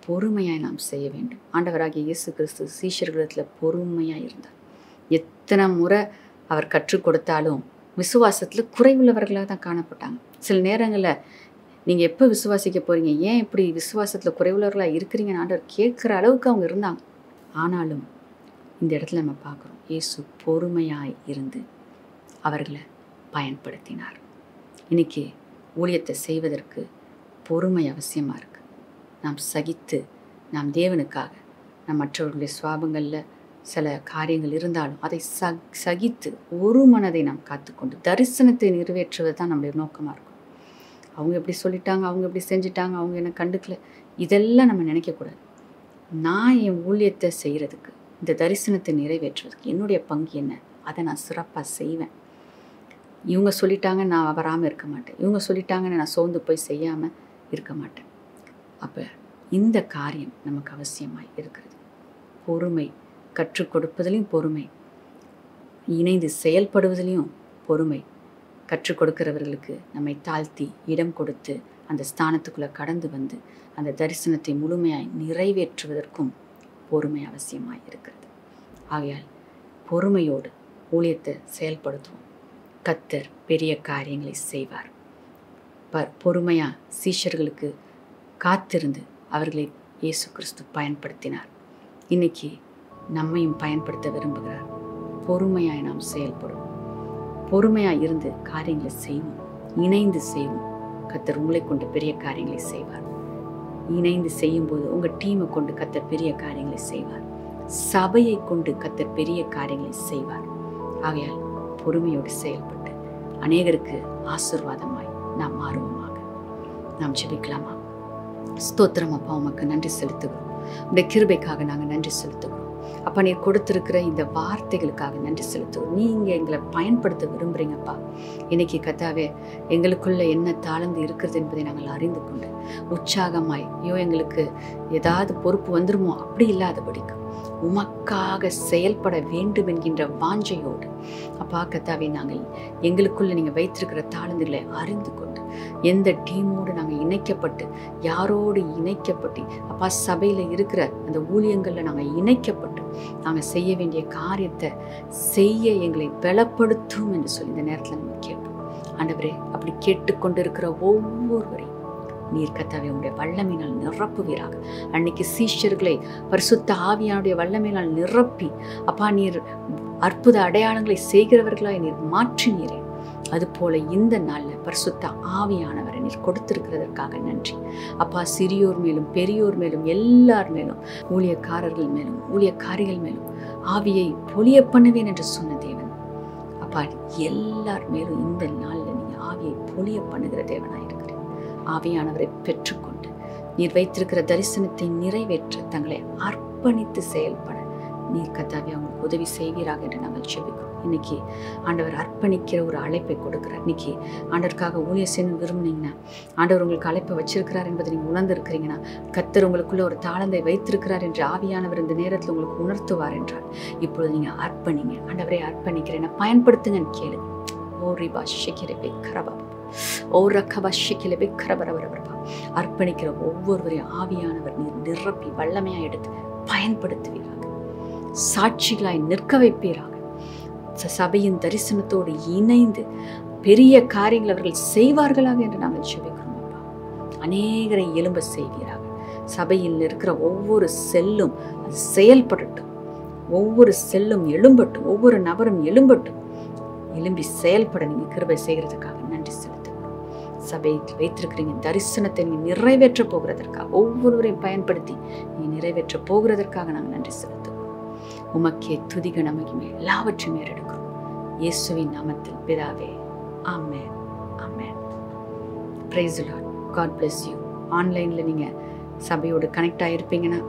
பொறுமையாய் நாம் செய்ய வேண்டும். ஆண்டவராகிய இயேசு கிறிஸ்து சீஷர்களிடத்தில் பொறுமையாக இருந்தார். எத்தனை முறை அவர் கற்றுக் கொடுத்தாலும் விசுவாசத்தில் குறைவுள்ளவர்களாக தான் காணப்பட்டாங்க. சில நேரங்களில் நீங்கள் எப்போ விசுவாசிக்க போகிறீங்க, ஏன் இப்படி விசுவாசத்தில் குறைவுள்ளவர்களாக இருக்கிறீங்கன்னு ஆண்டவர் கேட்குற அளவுக்கு அவங்க இருந்தாங்க. ஆனாலும் இந்த இடத்துல நம்ம பார்க்குறோம், இயேசு பொறுமையாய் இருந்து அவர்களை பயன்படுத்தினார். இன்றைக்கி ஊழியத்தை செய்வதற்கு பொறுமை அவசியமாக இருக்குது. நாம் சகித்து, நாம் தேவனுக்காக, நம் மற்றவர்களுடைய சுவாபங்களில் சில காரியங்கள் இருந்தாலும் அதை சகித்து ஒரு மனதை நாம் காத்துக்கொண்டு தரிசனத்தை நிறைவேற்றுவது தான் நம்முடைய நோக்கமாக இருக்கும். அவங்க எப்படி சொல்லிட்டாங்க, அவங்க எப்படி செஞ்சிட்டாங்க, அவங்க என்ன கண்டுக்கல, இதெல்லாம் நம்ம நினைக்கக்கூடாது. நான் என் ஊழியத்தை செய்கிறதுக்கு, இந்த தரிசனத்தை நிறைவேற்றுவதுக்கு என்னுடைய பங்கு என்ன, அதை நான் சிறப்பாக செய்வேன். இவங்க சொல்லிட்டாங்க நான் வராமல் இருக்க மாட்டேன், இவங்க சொல்லிட்டாங்கன்னு நான் சோர்ந்து போய் செய்யாமல் இருக்க மாட்டேன். அப்போ இந்த காரியம் நமக்கு அவசியமாய் இருக்கிறது. பொறுமை, கற்றுக் கொடுப்பதிலையும் பொறுமை, இணைந்து செயல்படுவதிலையும் பொறுமை. கற்றுக் கொடுக்கிறவர்களுக்கு நம்மை தாழ்த்தி இடம் கொடுத்து அந்த ஸ்தானத்துக்குள்ளே கடந்து வந்து அந்த தரிசனத்தை முழுமையாய் நிறைவேற்றுவதற்கும் பொறுமை அவசியமாய் இருக்கிறது. ஆகையால் பொறுமையோடு ஊழியத்தை செயல்படுத்துவோம். கர்த்தர் பெரிய காரியங்களை செய்வார். பொறுமையாக சீஷர்களுக்கு காத்திருந்து அவர்களை இயேசு கிறிஸ்து பயன்படுத்தினார். இன்னைக்கு நம்மையும் பயன்படுத்த விரும்புகிறார். பொறுமையாய் நாம் செயல்படுவோம். பொறுமையாக இருந்து காரியங்களை செய்வோம், இணைந்து செய்வோம். கர்த்தர் உங்களை கொண்டு பெரிய காரியங்களை செய்வார். இணைந்து செய்யும்போது உங்கள் டீமை கொண்டு கர்த்தர் பெரிய காரியங்களை செய்வார். சபையை கொண்டு கர்த்தர் பெரிய காரியங்களை செய்வார். ஆகையால் பொறுமையோடு செயல்பட்டு அநேகருக்கு ஆசீர்வாதமாய் நாம் மாறுவோமாக. நாம் ஜெபிக்கலாமா? ஸ்தோத்திரம் அப்பா, உமக்கு நன்றி செலுத்துகிறோம். உடைய கிருபைக்காக நாங்கள் நன்றி செலுத்துகிறோம். அப்பா, நீர் கொடுத்திருக்கிற இந்த வார்த்தைகளுக்காக நன்றி செலுத்துகிறோம். நீங்கள் எங்களை பயன்படுத்த விரும்புகிறீங்கப்பா. இன்னைக்கு கர்த்தாவே, எங்களுக்குள்ள என்ன தாழ்ந்து இருக்கிறது என்பதை நாங்கள் அறிந்து கொண்டு உற்சாகமாய், எங்களுக்கு ஏதாவது பொறுப்பு வந்துருமோ அப்படி இல்லாதபடிக்கு உமக்காக செயல்பட வேண்டும் என்கின்ற வாஞ்சையோடு அப்பா கர்த்தாவே, நாங்கள் எங்களுக்குள்ள நீங்கள் வைத்திருக்கிற தாழ்ந்துகளை அறிந்து கொண்டு எந்த டீமோடு நாங்கள் இணைக்கப்பட்டு, யாரோடு இணைக்கப்பட்டு, அப்பா சபையில் இருக்கிற அந்த ஊழியங்களில் நாங்கள் இணைக்கப்பட்டு நாங்கள் செய்ய வேண்டிய காரியத்தை செய்ய எங்களை பலப்படுத்தும் என்று சொல்லி இந்த நேரத்தில் நம்ம கேட்போம். ஆண்டவரே, அப்படி கேட்டுக்கொண்டு இருக்கிற ஒவ்வொருவரையும் நீர் கர்த்தாவே உங்களுடைய வல்லமையினால் நிரப்புவீராக. அன்னைக்கு சீஷர்களை பரிசுத்த ஆவியானுடைய வல்லமையினால் நிரப்பி அப்பா நீர் அற்புத அடையாளங்களை செய்கிறவர்களாய் நீர் மாற்றினீரே. அதுபோல இந்த நாளில் பரிசுத்த ஆவியானவரை நீர் கொடுத்திருக்கிறதற்காக நன்றி அப்பா. சிறியோர் மேலும் பெரியோர் மேலும் எல்லார் மேலும், ஊழியக்காரர்கள் மேலும் ஊழியக்காரிகள் மேலும் ஆவியை பொழிய பண்ணுவேன் என்று சொன்ன தேவன் அப்பா, எல்லார் மேலும் இந்த நாளில் நீங்க ஆவியை பொழிய பண்ணுகிற தேவனாயிருக்கிறேன். ஆவியானவரை பெற்றுக்கொண்டு நீர் வைத்திருக்கிற தரிசனத்தை நிறைவேற்ற தங்களை அர்ப்பணித்து செயல்பட நீர் கர்த்தாவே அவங்களுக்கு உதவி செய்வீராக என்று நாங்கள் ஜெபிக்கிறோம். இன்னைக்கு ஆண்டவர் அர்ப்பணிக்கிற ஒரு அழைப்பை கொடுக்கிறார். இன்னைக்கு ஆண்டவருக்காக ஊழியம் செய்யணும் விரும்புனீங்கன்னா, ஆண்டவர் உங்களுக்கு அழைப்பை வச்சிருக்கிறார் என்பதை நீங்கள் உணர்ந்திருக்கிறீங்கன்னா, கர்த்தர் உங்களுக்குள்ள ஒரு தாளந்தை வைத்திருக்கிறார் என்று ஆவியானவர் இந்த நேரத்தில் உங்களுக்கு உணர்த்துவார் என்றால் இப்பொழுது நீங்கள் அர்ப்பணிங்க. ஆண்டவரை அர்ப்பணிக்கிறேன், பயன்படுத்துங்கன்னு கேளுங்க. ஓ ரிபா ஷிக்கிரபே கரபா, ஓ ரக்கபா ஷிக்கிரபே கரபரபரபா. அர்ப்பணிக்கிற ஒவ்வொருவரையும் ஆவியானவர் நீர் நிரப்பி வல்லமையாக எடுத்து பயன்படுத்துவீராக, சாட்சிகளாய் நிற்க வைப்பீராக. சபையின் தரிசனத்தோடு இணைந்து பெரிய காரியங்கள் அவர்கள் செய்வார்களாக என்று நாங்கள் ஜெபிக்கிறோம் அப்பா. அநேகரை எழும்ப செய்வீராக. சபையில் இருக்கிற ஒவ்வொரு செல்லும் அது செயல்படட்டும், ஒவ்வொரு செல்லும் எழும்பட்டும், ஒவ்வொரு நபரும் எழும்பட்டும். எழும்பி செயல்பட நீங்க கிருபை செய்கிறதுக்காக நன்றி செலுத்துகிறோம். சபைக்கு வைத்திருக்கிறீங்க தரிசனத்தை நீங்க நிறைவேற்ற போகிறதற்காக, ஒவ்வொருவரையும் பயன்படுத்தி நீங்க நிறைவேற்ற போகிறதற்காக நாங்கள் நன்றி செலுத்துவோம். உமக்கே துதிக மகிமை எல்லாவற்றையும் ஏறெடுக்கிறோம். இயேசுவின் நாமத்தில் பிதாவே, ஆமென், ஆமென். Praise the Lord. God bless you. ஆன்லைன்ல நீங்க சபையோடு கனெக்ட் ஆகிருப்பீங்கன்னா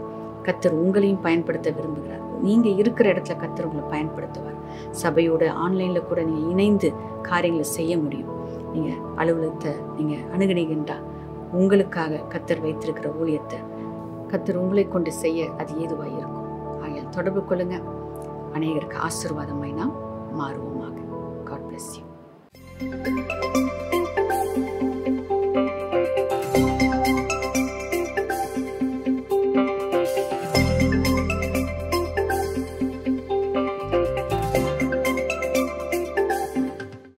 கர்த்தர் உங்களையும் பயன்படுத்த விரும்புகிறார். நீங்க இருக்கிற இடத்துல கர்த்தர் உங்களை பயன்படுத்துவார். சபையோட ஆன்லைன்ல கூட நீங்க இணைந்து காரியங்களை செய்ய முடியும். நீங்க அலுவலகத்தை நீங்க அணுகுனீங்கன்றா உங்களுக்காக கர்த்தர் வைத்திருக்கிற ஊழியத்தை கர்த்தர் உங்களை கொண்டு செய்ய அது ஏதுவாக இருக்கும். ஆகையால் தொடர்பு கொள்ளுங்க. அநேகருக்கு ஆசீர்வாதமாய் நாம் மாறுவோமாக. God bless you.